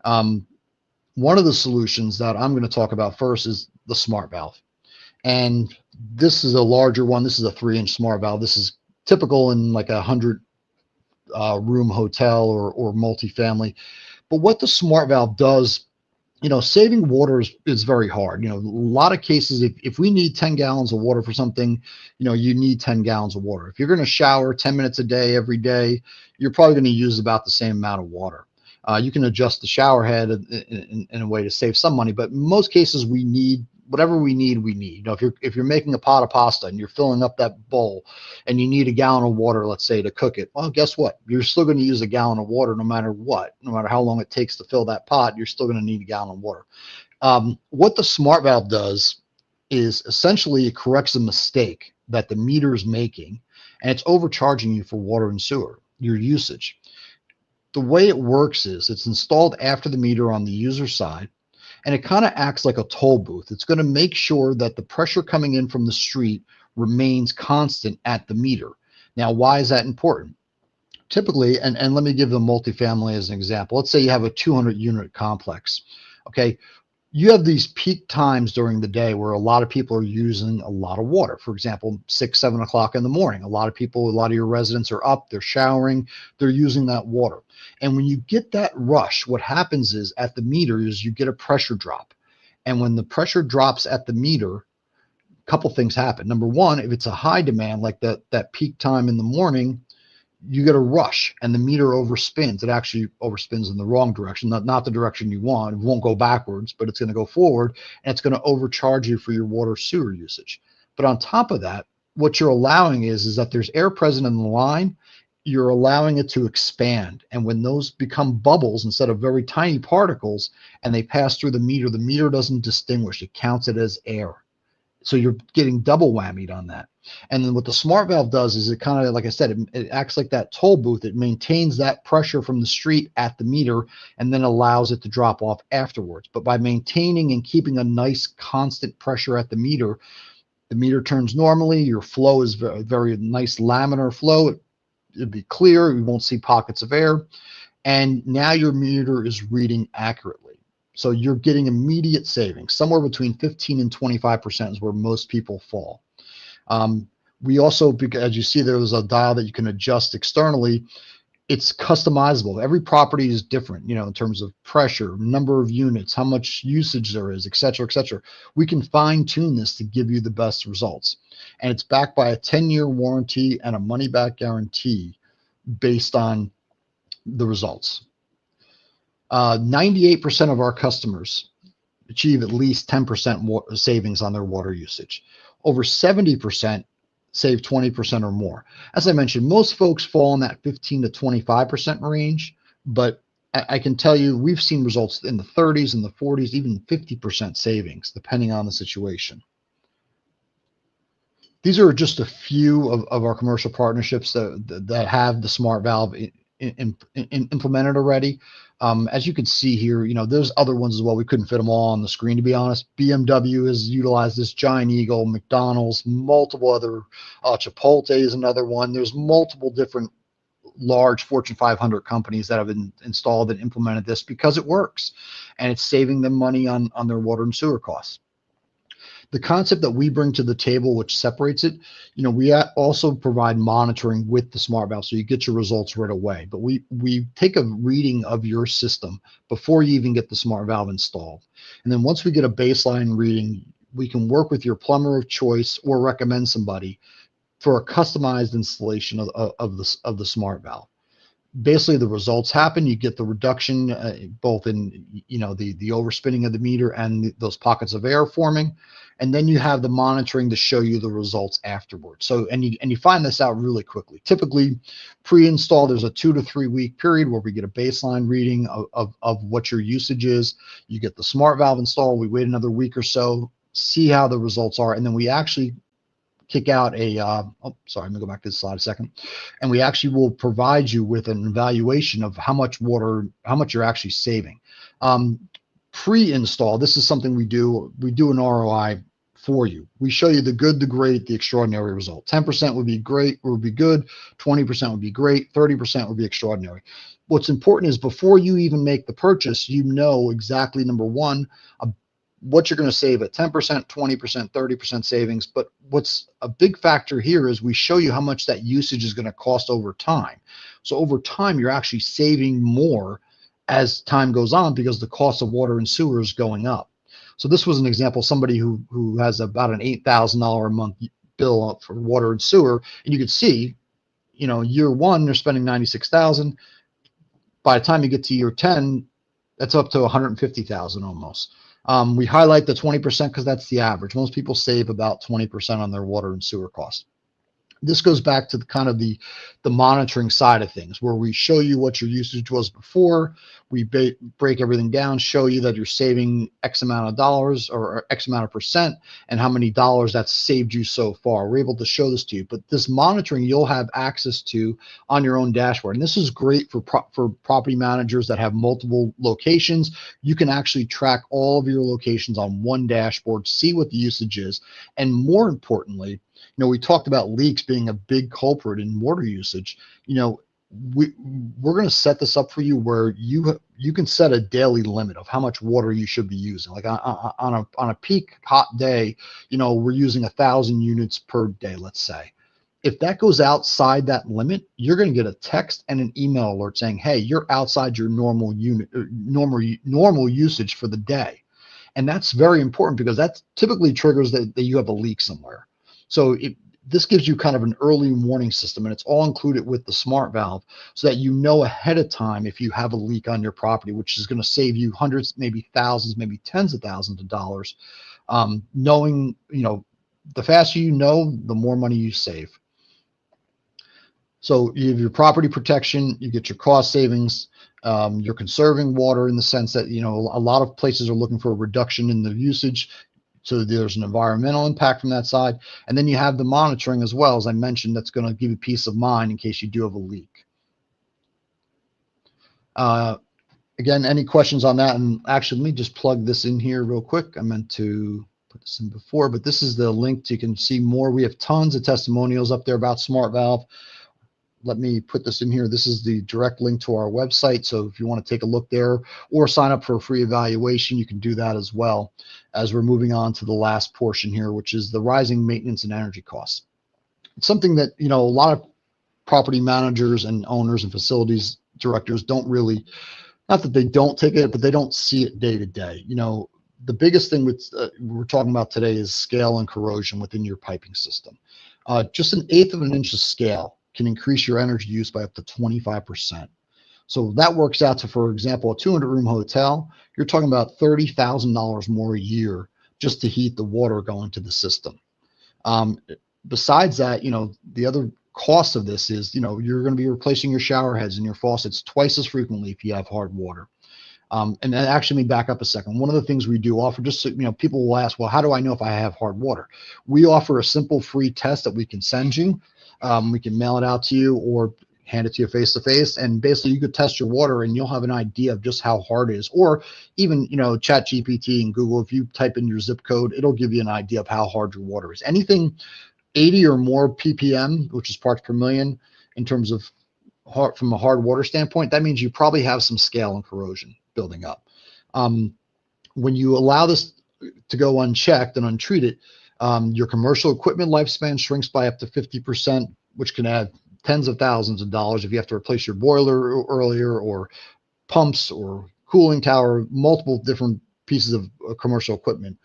[SPEAKER 1] One of the solutions that I'm going to talk about first is the smart valve. And this is a larger one. This is a 3-inch smart valve. This is typical in like a 100 room hotel or multifamily. But what the smart valve does, saving water is very hard. A lot of cases, if we need 10 gallons of water for something, you need 10 gallons of water. If you're going to shower 10 minutes a day, every day, you're probably going to use about the same amount of water. You can adjust the shower head in a way to save some money, but in most cases we need whatever we need. If you're making a pot of pasta and you're filling up that bowl and you need a gallon of water, let's say, to cook it, well, guess what? You're still going to use a gallon of water no matter what. No matter how long it takes to fill that pot, you're still going to need a gallon of water. What the smart valve does is essentially it corrects a mistake that the meter is making, and it's overcharging you for water and sewer, your usage. The way it works is it's installed after the meter on the user side, and it kind of acts like a toll booth. It's going to make sure that the pressure coming in from the street remains constant at the meter. Now, why is that important? Typically, and let me give the multifamily as an example. Let's say you have a 200 unit complex. Okay. You have these peak times during the day where a lot of people are using a lot of water. For example, 6, 7 o'clock in the morning. A lot of your residents are up, they're showering, they're using that water. And when you get that rush, what happens is at the meter is you get a pressure drop. And when the pressure drops at the meter, a couple things happen. Number one, if it's a high demand, like that peak time in the morning, you get a rush and the meter overspins. It actually overspins in the wrong direction, not the direction you want. It won't go backwards, but it's going to go forward, and it's going to overcharge you for your water sewer usage. But on top of that, what you're allowing is that there's air present in the line. You're allowing it to expand. And when those become bubbles instead of very tiny particles and they pass through the meter doesn't distinguish. It counts it as air. So you're getting double whammied on that. And then what the smart valve does is it kind of, like I said, it acts like that toll booth. It maintains that pressure from the street at the meter and then allows it to drop off afterwards. But by maintaining and keeping a nice constant pressure at the meter turns normally. Your flow is very, very nice laminar flow. It'd be clear. You won't see pockets of air. And now your meter is reading accurately. So you're getting immediate savings. Somewhere between 15 and 25% is where most people fall. We also, as you see, there was a dial that you can adjust externally. It's customizable. Every property is different, in terms of pressure, number of units, how much usage there is, et cetera, et cetera. We can fine tune this to give you the best results. And it's backed by a 10-year warranty and a money-back guarantee based on the results. 98% of our customers achieve at least 10% savings on their water usage. Over 70% save 20% or more. As I mentioned, most folks fall in that 15 to 25% range, but I can tell you we've seen results in the 30s and the 40s, even 50% savings, depending on the situation. These are just a few of our commercial partnerships that have the smart valve implemented already. As you can see here, there's other ones as well. We couldn't fit them all on the screen, to be honest. BMW has utilized this, Giant Eagle, McDonald's, multiple other, Chipotle is another one. There's multiple different large Fortune 500 companies that have installed and implemented this because it works and it's saving them money on their water and sewer costs. The concept that we bring to the table, which separates it, we also provide monitoring with the smart valve, so you get your results right away. But we take a reading of your system before you even get the smart valve installed. And then once we get a baseline reading, we can work with your plumber of choice or recommend somebody for a customized installation of the smart valve. basically the results happen. You get the reduction both in, the overspinning of the meter and those pockets of air forming. And then you have the monitoring to show you the results afterwards. So, and you find this out really quickly. Typically pre-install, there's a 2 to 3 week period where we get a baseline reading of what your usage is. You get the smart valve installed. We wait another week or so, see how the results are. And then we actually kick out a, sorry, I'm gonna go back to this slide a second. And we actually will provide you with an evaluation of how much you're actually saving. Pre-install, this is something we do an ROI for you. We show you the good, the great, the extraordinary result. 10% would be great, would be good, 20% would be great, 30% would be extraordinary. What's important is before you even make the purchase, you know exactly, number one, what you're going to save at 10%, 20%, 30% savings. But what's a big factor here is we show you how much that usage is going to cost over time. So over time, you're actually saving more as time goes on because the cost of water and sewer is going up. So this was an example, somebody who has about an $8,000 a month bill for water and sewer. And you could see, year one, they're spending $96,000. By the time you get to year 10, that's up to $150,000 almost. We highlight the 20% because that's the average. Most people save about 20% on their water and sewer costs. This goes back to the monitoring side of things, where we show you what your usage was before. We break everything down, show you that you're saving X amount of dollars or X amount of percent and how many dollars that's saved you so far. We're able to show this to you, but this monitoring you'll have access to on your own dashboard. And this is great for property managers that have multiple locations. You can actually track all of your locations on one dashboard, see what the usage is, and more importantly, we talked about leaks being a big culprit in water usage. We're going to set this up for you where you can set a daily limit of how much water you should be using. Like on a peak hot day, we're using 1,000 units per day, let's say. If that goes outside that limit, you're going to get a text and an email alert saying, hey, you're outside your normal usage for the day. And that's very important because that typically triggers that you have a leak somewhere. So this gives you kind of an early warning system, and it's all included with the smart valve so that you know ahead of time if you have a leak on your property, which is going to save you hundreds, maybe thousands, maybe tens of thousands of dollars. Knowing, the faster you know, the more money you save. So you have your property protection, you get your cost savings, you're conserving water in the sense that, a lot of places are looking for a reduction in the usage. So there's an environmental impact from that side. And then you have the monitoring as well, as I mentioned, that's going to give you peace of mind in case you do have a leak. Again, any questions on that? And actually, let me just plug this in here real quick. I meant to put this in before, but this is the link. You can see more. We have tons of testimonials up there about Smart Valve. Let me put this in here. This is the direct link to our website. So if you want to take a look there or sign up for a free evaluation, you can do that as well, as we're moving on to the last portion here, which is the rising maintenance and energy costs. It's something that, a lot of property managers and owners and facilities directors don't really, not that they don't take it, but they don't see it day to day. The biggest thing we're talking about today is scale and corrosion within your piping system. Just 1/8 of an inch of scale can increase your energy use by up to 25%. So that works out to, for example, a 200-room hotel, you're talking about $30,000 more a year just to heat the water going to the system. Besides that, the other cost of this is, you're going to be replacing your shower heads and your faucets twice as frequently if you have hard water. And then actually, let me back up a second. One of the things we do offer, just so, people will ask, well, how do I know if I have hard water? We offer a simple free test that we can send you. We can mail it out to you or hand it to you face to face. And basically you could test your water and you'll have an idea of just how hard it is. Or even, ChatGPT and Google, if you type in your zip code, it'll give you an idea of how hard your water is. Anything 80 or more ppm, which is parts per million in terms of from a hard water standpoint, that means you probably have some scale and corrosion building up. When you allow this to go unchecked and untreated, your commercial equipment lifespan shrinks by up to 50%, which can add tens of thousands of dollars if you have to replace your boiler earlier, or pumps or cooling tower, multiple different pieces of commercial equipment.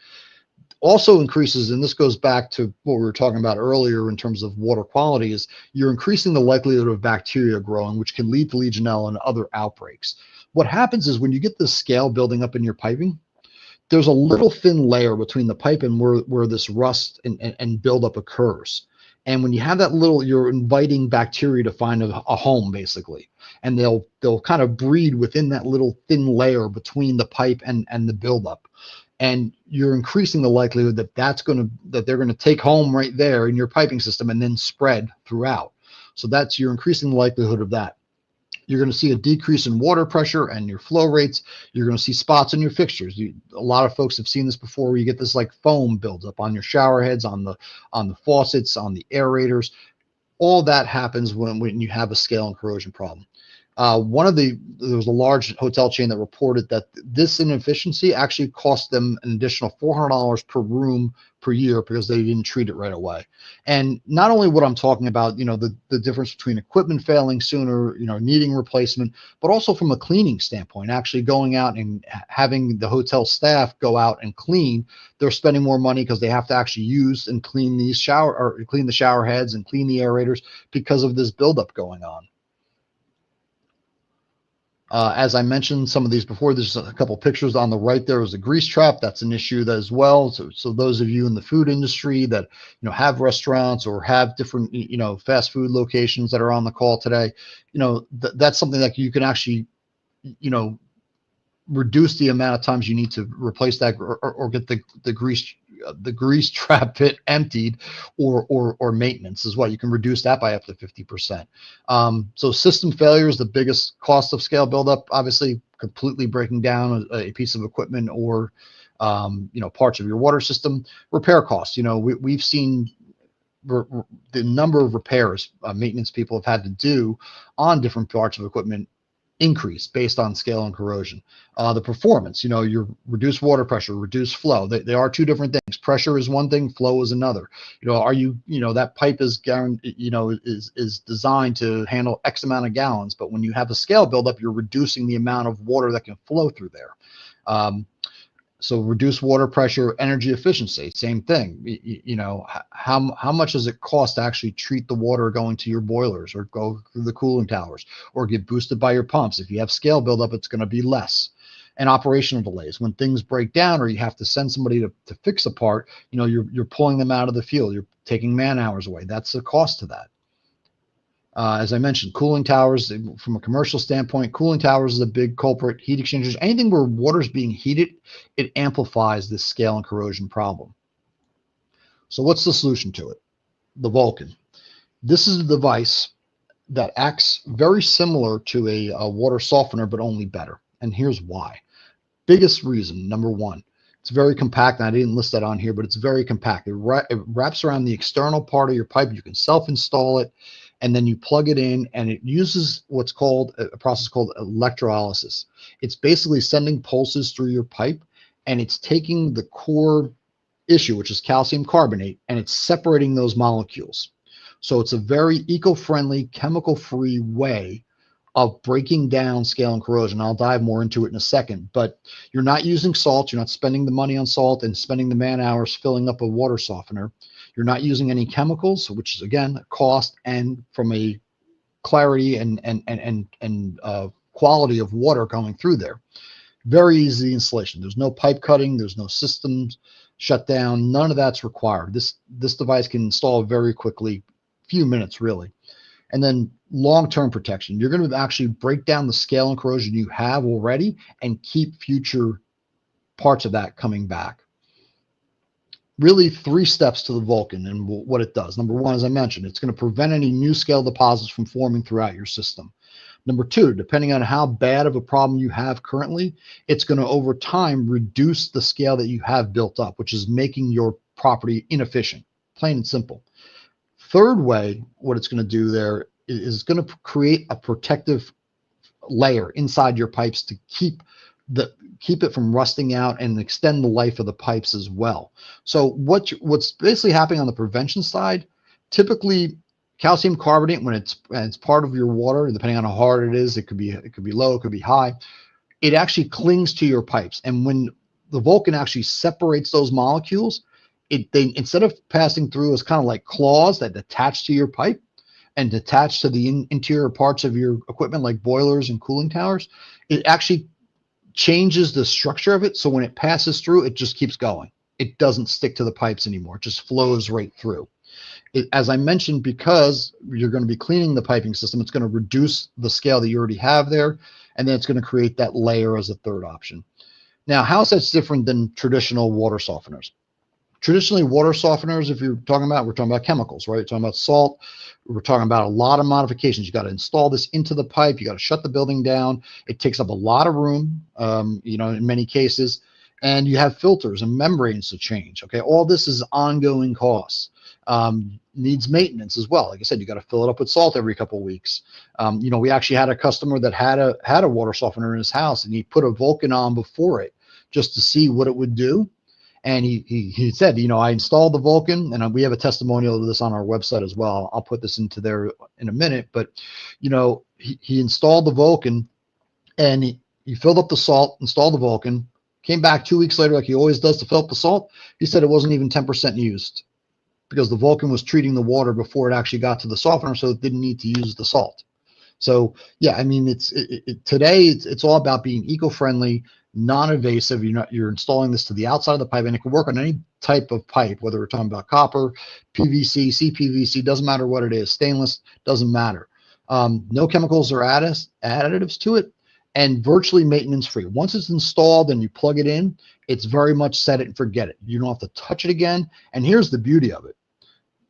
[SPEAKER 1] also increases, and this goes back to what we were talking about earlier in terms of water quality, is you're increasing the likelihood of bacteria growing, which can lead to Legionella and other outbreaks. What happens is when you get this scale building up in your piping, there's a little thin layer between the pipe and where this rust and buildup occurs. And when you have that little, you're inviting bacteria to find a home, basically. And they'll kind of breed within that little thin layer between the pipe and the buildup. And you're increasing the likelihood that they're going to take home right there in your piping system and then spread throughout. So you're increasing the likelihood of that. You're going to see a decrease in water pressure and your flow rates. You're going to see spots in your fixtures. A lot of folks have seen this before, where you get this like foam buildup on your shower heads, on the faucets, on the aerators. All that happens when you have a scale and corrosion problem. There was a large hotel chain that reported that this inefficiency actually cost them an additional $400 per room per year because they didn't treat it right away. And not only what I'm talking about, the difference between equipment failing sooner, needing replacement, but also from a cleaning standpoint, actually going out and having the hotel staff go out and clean. They're spending more money because they have to actually use and clean the shower heads and clean the aerators because of this buildup going on. As I mentioned some of these before, there's a couple pictures on the right. There was a grease trap. That's an issue as well. So those of you in the food industry that have restaurants or have different fast food locations that are on the call today, that's something that you can actually reduce the amount of times you need to replace that or get the grease trap pit emptied or maintenance as well. You can reduce that by up to 50%. So system failure is the biggest cost of scale buildup. Obviously, completely breaking down a piece of equipment or parts of your water system. Repair costs. We've seen the number of repairs maintenance people have had to do on different parts of equipment increase based on scale and corrosion. The performance, your reduced water pressure, reduced flow. They are two different things. Pressure is one thing, flow is another. That pipe is is designed to handle X amount of gallons, but when you have a scale buildup, you're reducing the amount of water that can flow through there. So reduce water pressure, energy efficiency, same thing. How much does it cost to actually treat the water going to your boilers or go through the cooling towers or get boosted by your pumps? If you have scale buildup, it's going to be less. And operational delays. When things break down or you have to send somebody to fix a part, you're pulling them out of the field. You're taking man hours away. That's the cost to that. As I mentioned, cooling towers, from a commercial standpoint, cooling towers is a big culprit. Heat exchangers, anything where water is being heated, it amplifies this scale and corrosion problem. So what's the solution to it? The Vulcan. This is a device that acts very similar to a water softener, but only better. And here's why. Biggest reason, number one, it's very compact. And I didn't list that on here, but it's very compact. It wraps around the external part of your pipe. You can self-install it. And then you plug it in, and it uses what's called a process called electrolysis. It's basically sending pulses through your pipe, and it's taking the core issue, which is calcium carbonate, and it's separating those molecules. So it's a very eco-friendly, chemical-free way of breaking down scale and corrosion. I'll dive more into it in a second, but you're not using salt. You're not spending the money on salt and spending the man hours filling up a water softener. You're not using any chemicals, which is again a cost, and from a clarity and quality of water going through there. Very easy installation. There's no pipe cutting. There's no systems shut down. None of that's required. This device can install very quickly, few minutes really. And then long-term protection. You're going to actually break down the scale and corrosion you have already and keep future parts of that coming back. Really 3 steps to the Vulcan and what it does. Number 1, as I mentioned, it's going to prevent any new scale deposits from forming throughout your system. Number 2, depending on how bad of a problem you have currently, it's going to over time reduce the scale that you have built up, which is making your property inefficient, plain and simple. Third way, what it's going to do there is going to create a protective layer inside your pipes to keep it from rusting out and extend the life of the pipes as well. So what's basically happening on the prevention side, typically calcium carbonate, when it's part of your water, depending on how hard it is, it could be low, it could be high, it actually clings to your pipes. And when the Vulcan actually separates those molecules, they instead of passing through as kind of like claws that attach to your pipe and attach to the interior parts of your equipment like boilers and cooling towers, it actually changes the structure of it. So when it passes through, it just keeps going. It doesn't stick to the pipes anymore. It just flows right through. As I mentioned, because you're going to be cleaning the piping system, it's going to reduce the scale that you already have there, and then it's going to create that layer as a third option. Now, how is that different than traditional water softeners? Traditionally, water softeners, if you're talking about, we're talking about chemicals, right? We're talking about salt. We're talking about a lot of modifications. You got to install this into the pipe. You got to shut the building down. It takes up a lot of room, in many cases. And you have filters and membranes to change. Okay, all this is ongoing costs. Needs maintenance as well. Like I said, you got to fill it up with salt every couple of weeks. We actually had a customer that had a water softener in his house, and he put a Vulcan on before it just to see what it would do. And he said, I installed the Vulcan, and we have a testimonial of this on our website as well. I'll put this into there in a minute. But, he installed the Vulcan, and he filled up the salt, installed the Vulcan, came back 2 weeks later like he always does to fill up the salt. He said it wasn't even 10% used because the Vulcan was treating the water before it actually got to the softener, so it didn't need to use the salt. So, yeah, I mean, today it's all about being eco-friendly, non-invasive. You're installing this to the outside of the pipe, and it can work on any type of pipe, whether we're talking about copper, PVC, CPVC, doesn't matter what it is, stainless, doesn't matter. No chemicals or additives to it, and virtually maintenance free. Once it's installed and you plug it in, it's very much set it and forget it. You don't have to touch it again. And here's the beauty of it.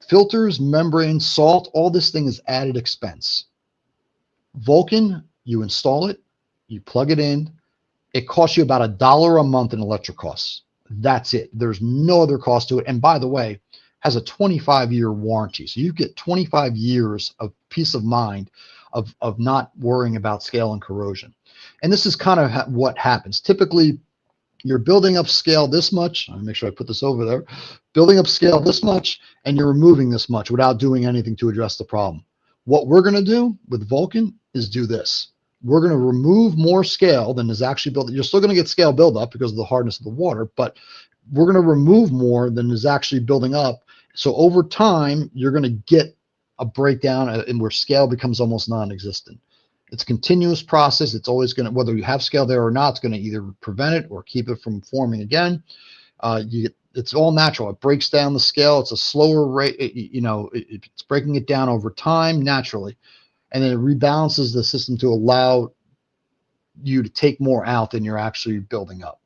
[SPEAKER 1] Filters, membranes, salt, all this thing is added expense. Vulcan, you install it, you plug it in, it costs you about $1 a month in electric costs. That's it. There's no other cost to it. And by the way, has a 25-year warranty. So you get 25 years of peace of mind of not worrying about scale and corrosion. And this is kind of what happens. Typically, you're building up scale this much. I'll make sure I put this over there. Building up scale this much, and you're removing this much without doing anything to address the problem. What we're going to do with Vulcan is do this. We're going to remove more scale than is actually built. You're still going to get scale buildup because of the hardness of the water, but we're going to remove more than is actually building up. So over time, you're going to get a breakdown and where scale becomes almost non-existent. It's a continuous process. It's always going to, whether you have scale there or not, it's going to either prevent it or keep it from forming again. It's all natural. It breaks down the scale. It's a slower rate. It's breaking it down over time naturally. And then it rebalances the system to allow you to take more out than you're actually building up.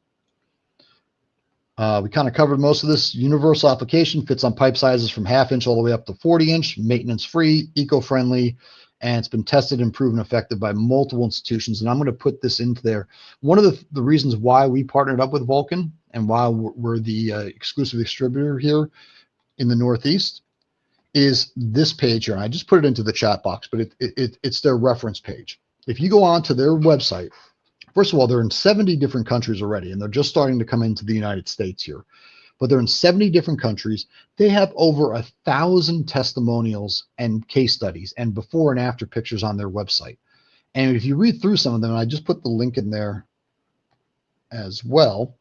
[SPEAKER 1] We kind of covered most of this. Universal application, fits on pipe sizes from 1/2 inch all the way up to 40 inch, maintenance free, eco-friendly, and it's been tested and proven effective by multiple institutions. And I'm going to put this into there. One of the reasons why we partnered up with Vulcan and why we're the exclusive distributor here in the Northeast is this page here. And I just put it into the chat box, but it's their reference page. If you go on to their website, first of all, they're in 70 different countries already, and they're just starting to come into the United States here. But they're in 70 different countries. They have over 1,000 testimonials and case studies and before and after pictures on their website. And if you read through some of them, and I just put the link in there as well,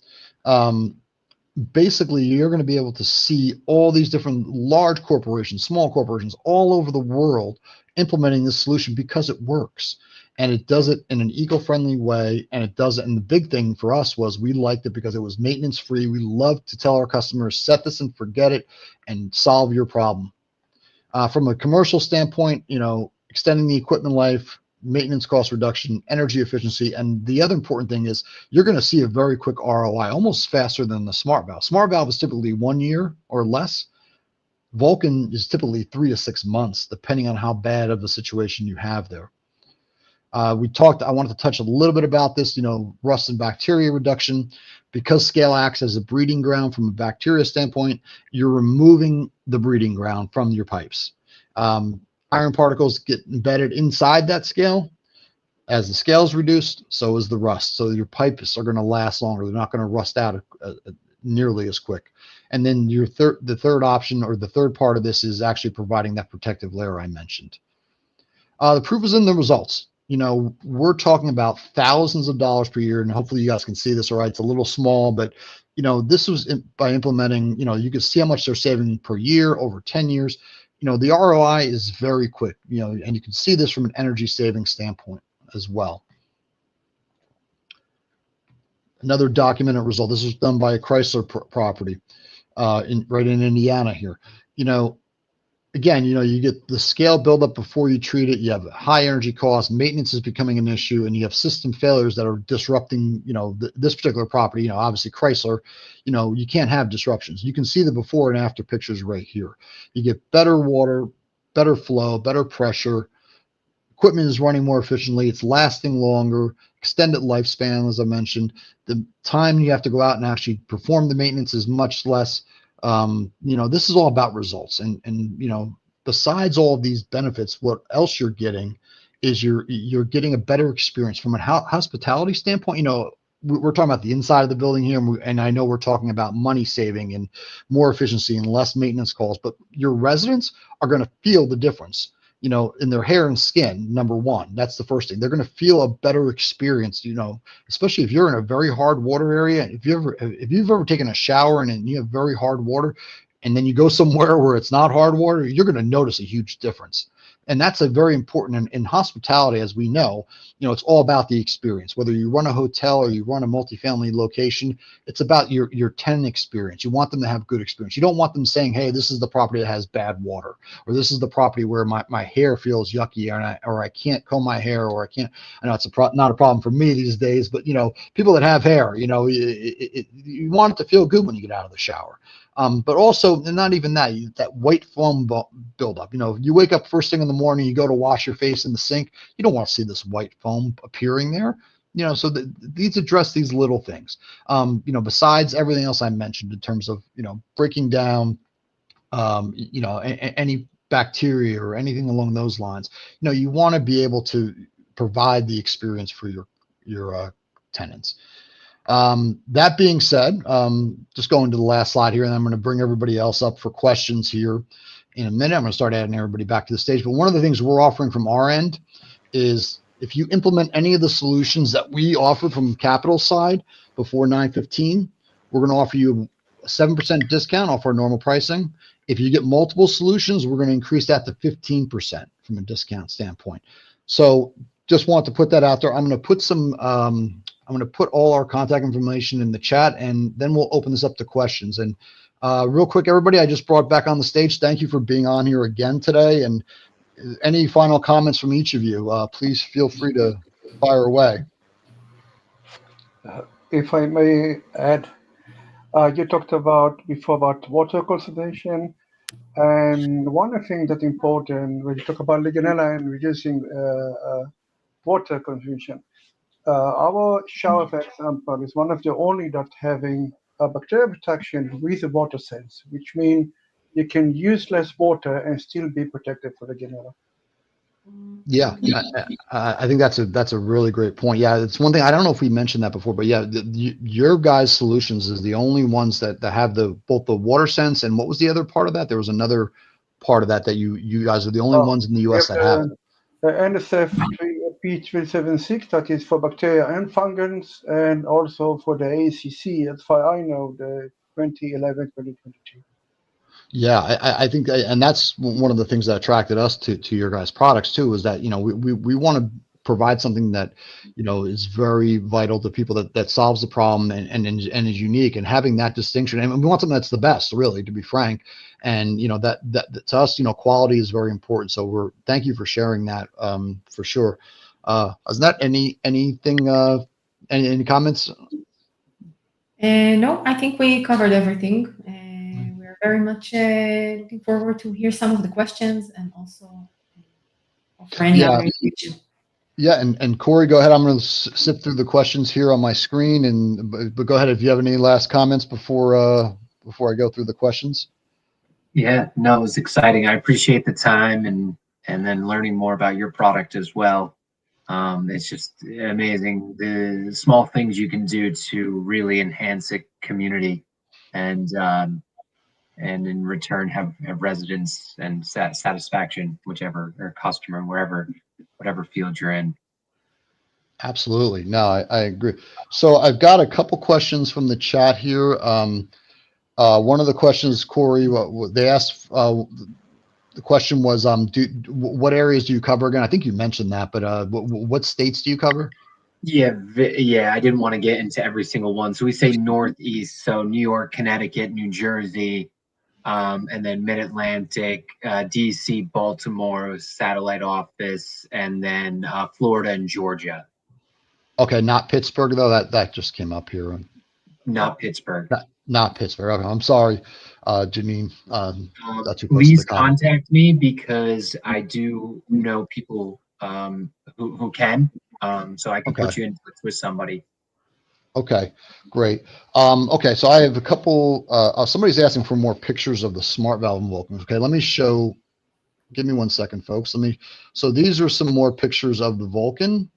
[SPEAKER 1] basically you're going to be able to see all these different large corporations, small corporations all over the world implementing this solution because it works. And it does it in an eco-friendly way, and it does it. And the big thing for us was we liked it because it was maintenance free. We love to tell our customers, set this and forget it and solve your problem. From a commercial standpoint, extending the equipment life, maintenance cost reduction, energy efficiency. And the other important thing is you're going to see a very quick ROI, almost faster than the smart valve. Smart valve is typically 1 year or less. Vulcan is typically 3 to 6 months, depending on how bad of a situation you have there. I wanted to touch a little bit about this, rust and bacteria reduction. Because scale acts as a breeding ground from a bacteria standpoint, you're removing the breeding ground from your pipes. Iron particles get embedded inside that scale. As the scale is reduced, so is the rust. So your pipes are going to last longer. They're not going to rust out nearly as quick. And then the third option, or the third part of this, is actually providing that protective layer I mentioned. The proof is in the results. We're talking about thousands of dollars per year, and hopefully you guys can see this all right. It's a little small, but this was by implementing, you can see how much they're saving per year over 10 years. The ROI is very quick, and you can see this from an energy saving standpoint as well. Another documented result. This was done by a Chrysler property right in Indiana here. Again, you get the scale buildup before you treat it. You have high energy costs. Maintenance is becoming an issue, and you have system failures that are disrupting, this particular property. Obviously Chrysler, you can't have disruptions. You can see the before and after pictures right here. You get better water, better flow, better pressure. Equipment is running more efficiently. It's lasting longer, extended lifespan, as I mentioned. The time you have to go out and actually perform the maintenance is much less. This is all about results. And besides all of these benefits, what else you're getting is you're getting a better experience from a hospitality standpoint. We're talking about the inside of the building here, and I know we're talking about money saving and more efficiency and less maintenance calls, but your residents are going to feel the difference, in their hair and skin. Number one, that's the first thing. They're going to feel a better experience, especially if you're in a very hard water area. If you've ever taken a shower and you have very hard water, and then you go somewhere where it's not hard water, you're going to notice a huge difference. And that's a very important in hospitality, as we know, it's all about the experience. Whether you run a hotel or you run a multifamily location, it's about your tenant experience. You want them to have good experience. You don't want them saying, hey, this is the property that has bad water, or this is the property where my hair feels yucky, or I can't comb my hair, or I can't. I know it's not a problem for me these days, but people that have hair, you want it to feel good when you get out of the shower. But also, not even that white foam buildup. You wake up first thing in the morning, you go to wash your face in the sink. You don't want to see this white foam appearing there. So these address these little things. Besides everything else I mentioned in terms of breaking down, any bacteria or anything along those lines. You want to be able to provide the experience for your tenants. That being said, just going to the last slide here, and I'm going to bring everybody else up for questions here in a minute. I'm going to start adding everybody back to the stage. But one of the things we're offering from our end is if you implement any of the solutions that we offer from Capital side before 9/15, we're going to offer you a 7% discount off our normal pricing. If you get multiple solutions, we're going to increase that to 15% from a discount standpoint. So just want to put that out there. I'm going to put I'm going to put all our contact information in the chat, and then we'll open this up to questions. And real quick, everybody, I just brought back on the stage. Thank you for being on here again today. And any final comments from each of you, please feel free to fire away.
[SPEAKER 4] If I may add, you talked before about water conservation. And one thing that's important when you talk about Legionella and reducing water consumption, our shower, for example, is one of the only that having a bacterial protection with a water sense, which means you can use less water and still be protected for Legionella.
[SPEAKER 1] Yeah, I think that's a really great point. Yeah, it's one thing. I don't know if we mentioned that before, but yeah, your guys' solutions is the only ones that have both the water sense, and what was the other part of that? There was another part of that you guys are the only ones in the U.S. that have it.
[SPEAKER 4] The NSF P376, that is for bacteria and fungus, and also for the ACC, as far I know, the 2011-2022.
[SPEAKER 1] Yeah, I think, and that's one of the things that attracted us to your guys' products too, is that, we want to provide something that, is very vital to people, that solves the problem and is unique, and having that distinction. And we want something that's the best, really, to be frank. And, that to us, quality is very important. So thank you for sharing that, for sure. Isn't that anything, any comments?
[SPEAKER 2] No, I think we covered everything. We're very much looking forward to hear some of the questions, and also for any other information.
[SPEAKER 1] Yeah, and Corey, go ahead. I'm going to sift through the questions here on my screen, but go ahead if you have any last comments before I go through the questions.
[SPEAKER 3] Yeah, no, it was exciting. I appreciate the time and then learning more about your product as well. It's just amazing the small things you can do to really enhance a community, and in return have residents and satisfaction, whichever, or customer, whatever field you're in.
[SPEAKER 1] Absolutely. No, I agree. So I've got a couple questions from the chat here. One of the questions, Corey, they asked, the question was, what areas do you cover again? I think you mentioned that, but what states do you cover?
[SPEAKER 3] Yeah, I didn't want to get into every single one. So we say Northeast, so New York, Connecticut, New Jersey, and then Mid-Atlantic, DC, Baltimore, satellite office, and then Florida and Georgia,
[SPEAKER 1] Okay, not Pittsburgh though. That just came up here.
[SPEAKER 3] not Pittsburgh.
[SPEAKER 1] Not Pittsburgh. Okay, I'm sorry, Janine. That's too close to
[SPEAKER 3] Please
[SPEAKER 1] the column.
[SPEAKER 3] contact me because I do know people who can, so I can put
[SPEAKER 1] Okay.
[SPEAKER 3] you in touch with somebody.
[SPEAKER 1] Okay, great. Okay, so I have a couple. Somebody's asking for more pictures of the smart valve and Vulcan. Okay, let me show. Give me 1 second, folks. So these are some more pictures of the Vulcan.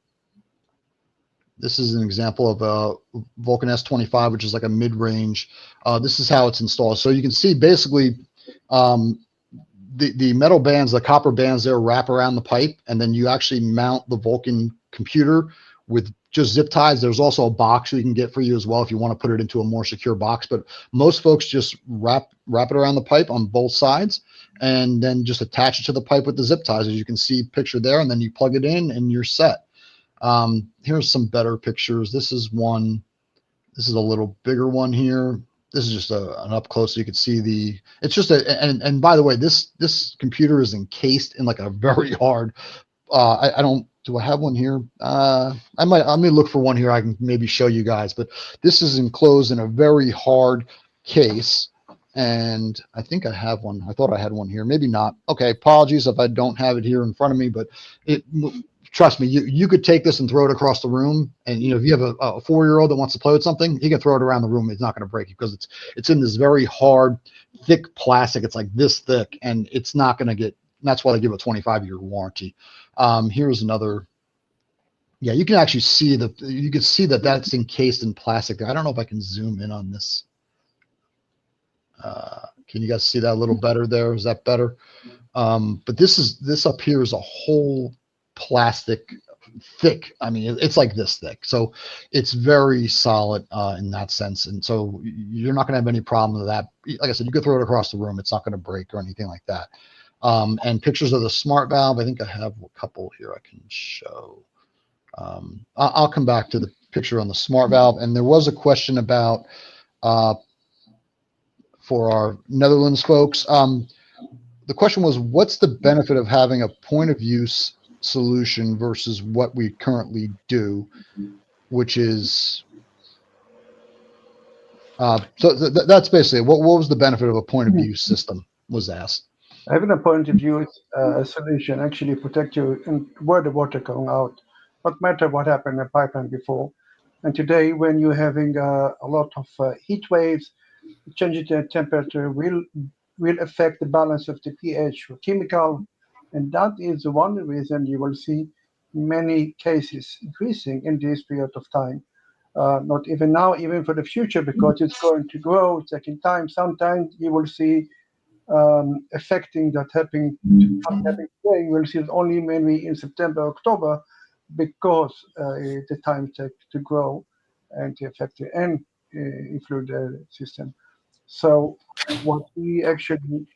[SPEAKER 1] This is an example of a Vulcan S25, which is like a mid-range. This is how it's installed. So you can see basically the metal bands, the copper bands there wrap around the pipe, and then you actually mount the Vulcan computer with just zip ties. There's also a box we can get for you as well if you want to put it into a more secure box. But most folks just wrap it around the pipe on both sides and then just attach it to the pipe with the zip ties, as you can see pictured there, and then you plug it in and you're set. Here's some better pictures. This is one. This is a little bigger one here. This is just an up close so you can see it's just and by the way, this computer is encased in like a very hard, do I have one here? I'm gonna look for one here. I can maybe show you guys, but this is enclosed in a very hard case. And I think I have one. I thought I had one here. Maybe not. Okay. Apologies if I don't have it here in front of me, but trust me, you could take this and throw it across the room. And, if you have a 4-year-old that wants to play with something, you can throw it around the room. It's not going to break it because it's in this very hard, thick plastic. It's like this thick, and it's not going to get, that's why they give a 25-year warranty. Here's another. Yeah, you can actually see that that's encased in plastic. I don't know if I can zoom in on this. Can you guys see that a little better there? Is that better? But this up here is a whole plastic thick. I mean, it's like this thick. So it's very solid in that sense. And so you're not going to have any problem with that. Like I said, you could throw it across the room. It's not going to break or anything like that. And pictures of the smart valve. I think I have a couple here I can show. I'll come back to the picture on the smart valve. And there was a question about for our Netherlands folks. The question was, what's the benefit of having a point of use solution versus what we currently do, which is, that's basically what was the benefit of a point of use system was asked.
[SPEAKER 4] Having a point of use solution actually protect you and where the water going out, not matter what happened in the pipeline before. And today, when you're having a lot of heat waves, changing the temperature will affect the balance of the pH or chemical, and that is one reason you will see many cases increasing in this period of time. Not even now, even for the future, because it's going to grow, taking time. Sometimes you will see affecting that happening today. You will see it only maybe in September, October, because the time takes to grow and to affect the end influence the system. So what we actually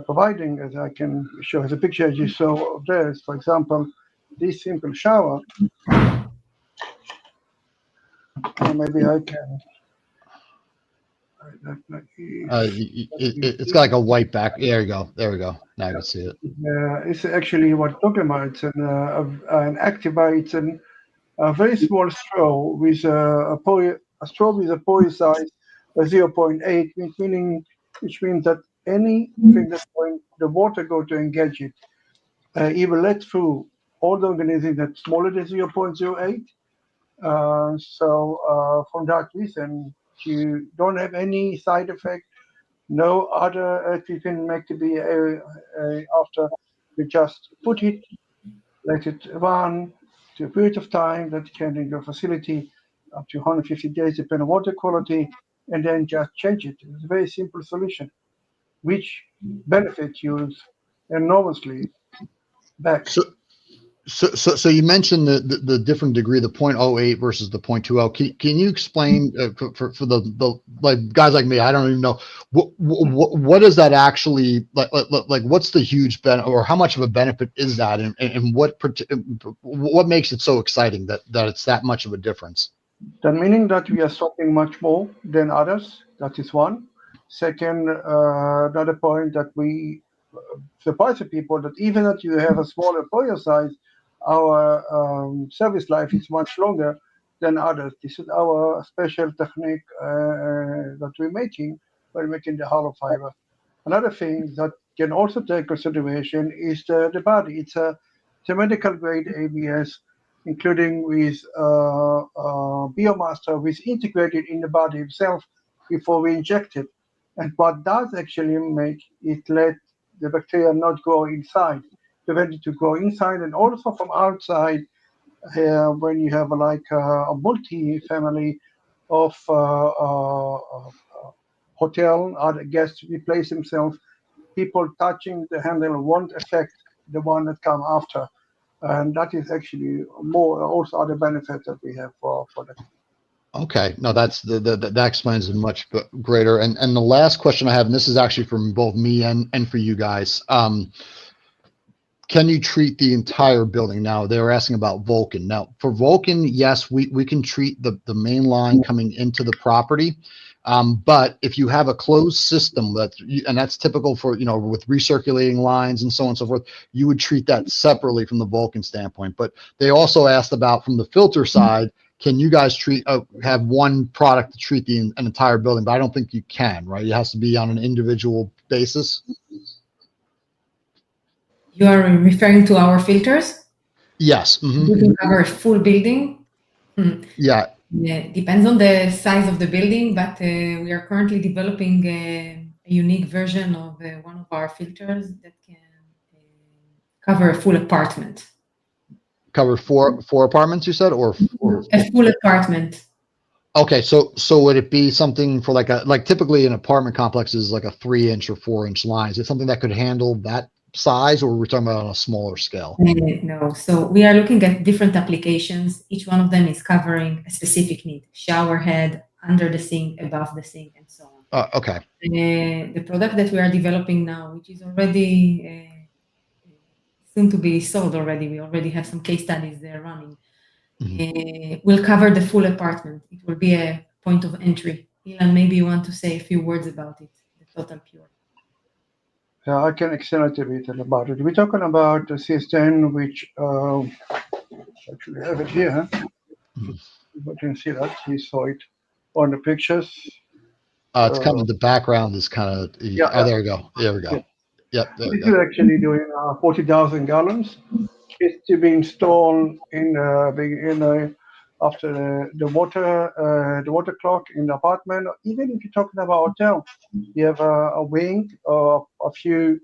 [SPEAKER 4] providing, as I can show as a picture as you saw there, is, for example, this simple shower. Maybe I can.
[SPEAKER 1] It's got like a white back. There you go. There we go. Now I can see it.
[SPEAKER 4] It's actually what I'm talking about. It's an activator. It's a very small straw with a straw with a pore size of 0.8, which means that anything that's going, the water go to engage it. It will let through all the organisms that's smaller than 0.08. So from that reason, you don't have any side effect. No other treatment make to be after. You just put it, let it run to a period of time that can in your facility up to 150 days, depending on water quality, and then just change it. It's a very simple solution, which benefits you enormously back.
[SPEAKER 1] So you mentioned the different degree, the 0.08 versus the 0.20. Can you explain for the like guys like me? I don't even know what is that actually like what's the huge benefit or how much of a benefit is that, and what makes it so exciting that it's that much of a difference?
[SPEAKER 4] That meaning that we are stopping much more than others. That is one. Second, another point that we surprise the people that even that you have a small employer size, our service life is much longer than others. This is our special technique that we're making when making the hollow fiber. Another thing that can also take consideration is the body. It's a medical grade ABS, including with biomaster, which is integrated in the body itself before we inject it. And what does actually make it let the bacteria not go inside, prevent it to go inside, and also from outside. When you have like a multi-family of hotel or the guest replace himself, people touching the handle won't affect the one that come after. And that is actually more also other benefits that we have for the.
[SPEAKER 1] Okay, no, that's that explains it much greater. And the last question I have, and this is actually from both me and for you guys. Can you treat the entire building? Now they're asking about Vulcan. Now for Vulcan, yes, we can treat the main line coming into the property. But if you have a closed system and that's typical for, with recirculating lines and so on and so forth, you would treat that separately from the Vulcan standpoint. But they also asked about from the filter side, can you guys have one product to treat an entire building? But I don't think you can, right? It has to be on an individual basis.
[SPEAKER 2] You are referring to our filters?
[SPEAKER 1] Yes. Mm-hmm.
[SPEAKER 2] We can cover a full building.
[SPEAKER 1] Yeah.
[SPEAKER 2] Yeah, depends on the size of the building, but we are currently developing a unique version of one of our filters that can cover a full apartment.
[SPEAKER 1] Cover four apartments, you said, or
[SPEAKER 2] a full apartment.
[SPEAKER 1] Okay, so would it be something for like typically an apartment complex is like a 3-inch or 4-inch line? Is it something that could handle that size, or we're talking about on a smaller scale?
[SPEAKER 2] No. So we are looking at different applications. Each one of them is covering a specific need: shower head, under the sink, above the sink, and so on.
[SPEAKER 1] Okay.
[SPEAKER 2] The product that we are developing now, which is already soon to be sold already, we already have some case studies there running. Will cover the full apartment. It will be a point of entry. Ilan, maybe you want to say a few words about it, the Total Pure.
[SPEAKER 4] Yeah, I can extend a bit about it. We're talking about the CS10, which actually have it here. You can see that. You saw it on the pictures.
[SPEAKER 1] It's kind of the background is kind of.
[SPEAKER 4] Yeah.
[SPEAKER 1] There we go. There we go. Yep.
[SPEAKER 4] This is actually doing 40,000 gallons. It's to be installed after the water clock in the apartment. Even if you're talking about hotel, you have a wing or a few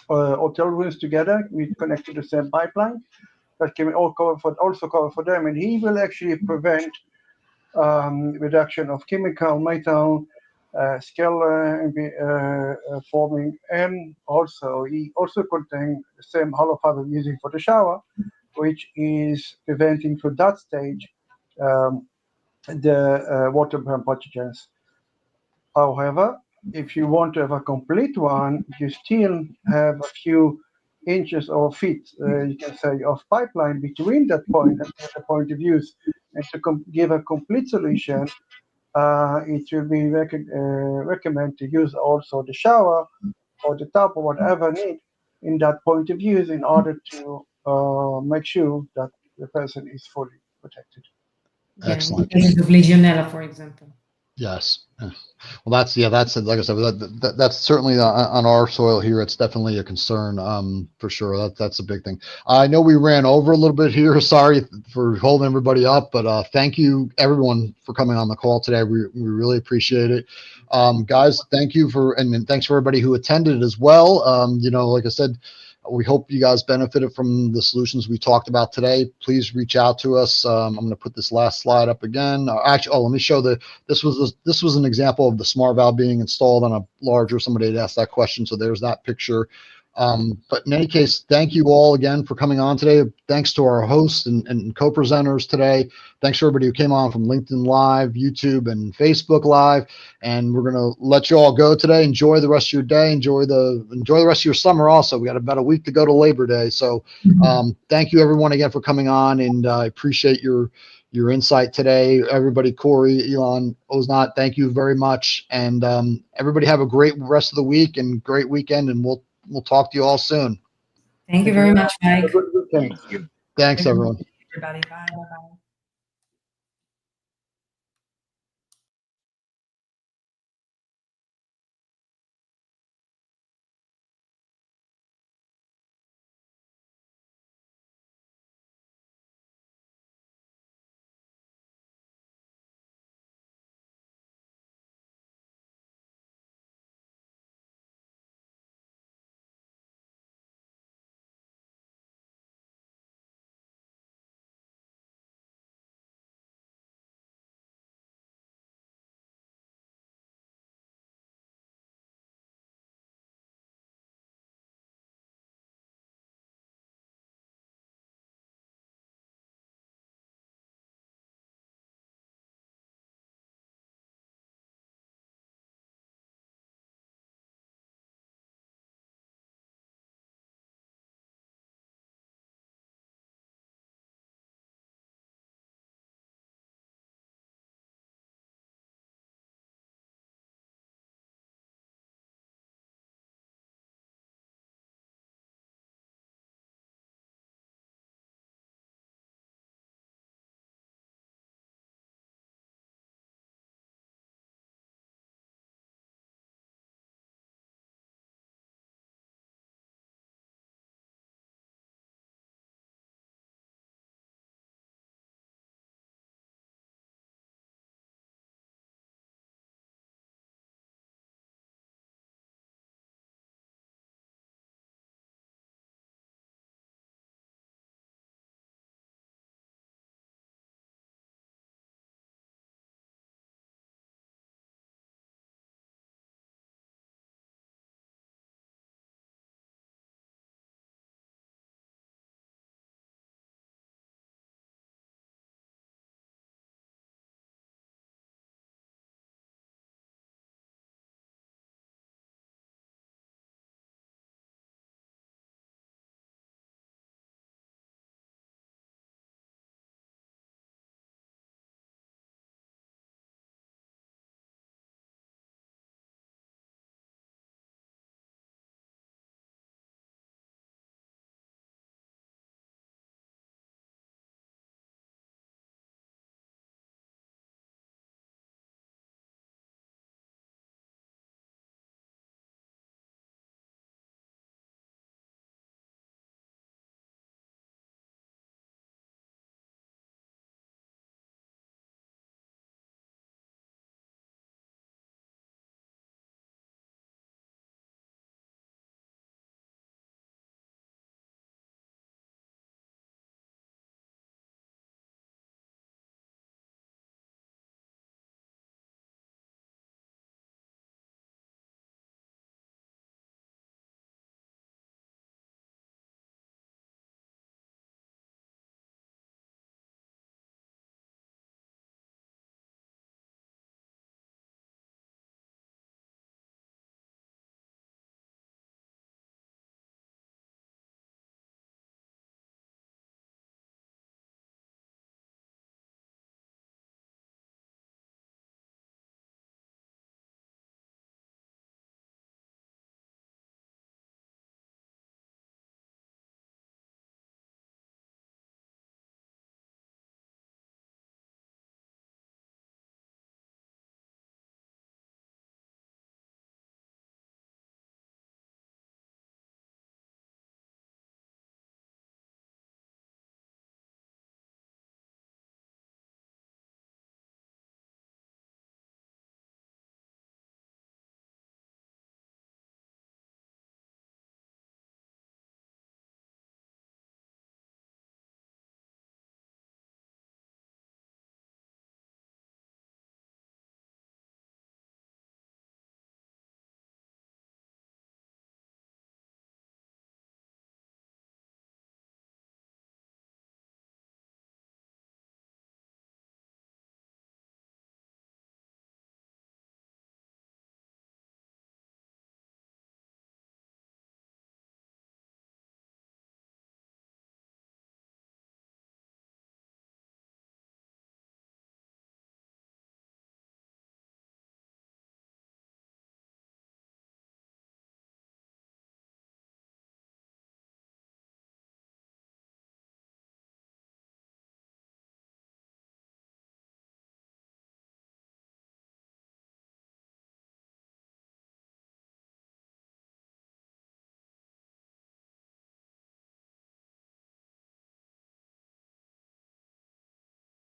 [SPEAKER 4] hotel rooms together. We connect to the same pipeline that can also cover for them, and he will actually prevent reduction of chemical, metal, scale forming, and he also contains the same hollow fiber we're using for the shower, which is preventing from that stage the waterborne pathogens. However, if you want to have a complete one, you still have a few inches or feet, you can say, of pipeline between that point and the point of use. And to give a complete solution, it will be recommended to use also the shower or the tub or whatever need in that point of use in order to make sure that the person is fully protected.
[SPEAKER 1] Excellent.
[SPEAKER 2] In case of Legionella, for example.
[SPEAKER 1] Yes. Well, that's like I said, that's certainly on our soil here. It's definitely a concern for sure. That's a big thing. I know we ran over a little bit here. Sorry for holding everybody up, but thank you everyone for coming on the call today. We really appreciate it. Guys, thank you and thanks for everybody who attended as well. Like I said, we hope you guys benefited from the solutions we talked about today. Please reach out to us. I'm going to put this last slide up again. Let me show this was an example of the smart valve being installed on a larger. Somebody had asked that question, so there's that picture. But in any case, thank you all again for coming on today. Thanks to our hosts and co-presenters today. Thanks to everybody who came on from LinkedIn Live, YouTube, and Facebook Live. And we're going to let you all go today. Enjoy the rest of your day. Enjoy the rest of your summer also. We got about a week to go to Labor Day. So thank you everyone again for coming on, and I appreciate your insight today. Everybody, Corey, Elon, Osnat, thank you very much. And everybody have a great rest of the week and great weekend, and we'll talk to you all soon.
[SPEAKER 2] Thank you very much, Mike.
[SPEAKER 4] Have a good weekend.
[SPEAKER 3] Thank you.
[SPEAKER 1] Thanks, everyone.
[SPEAKER 2] Everybody, bye. Bye.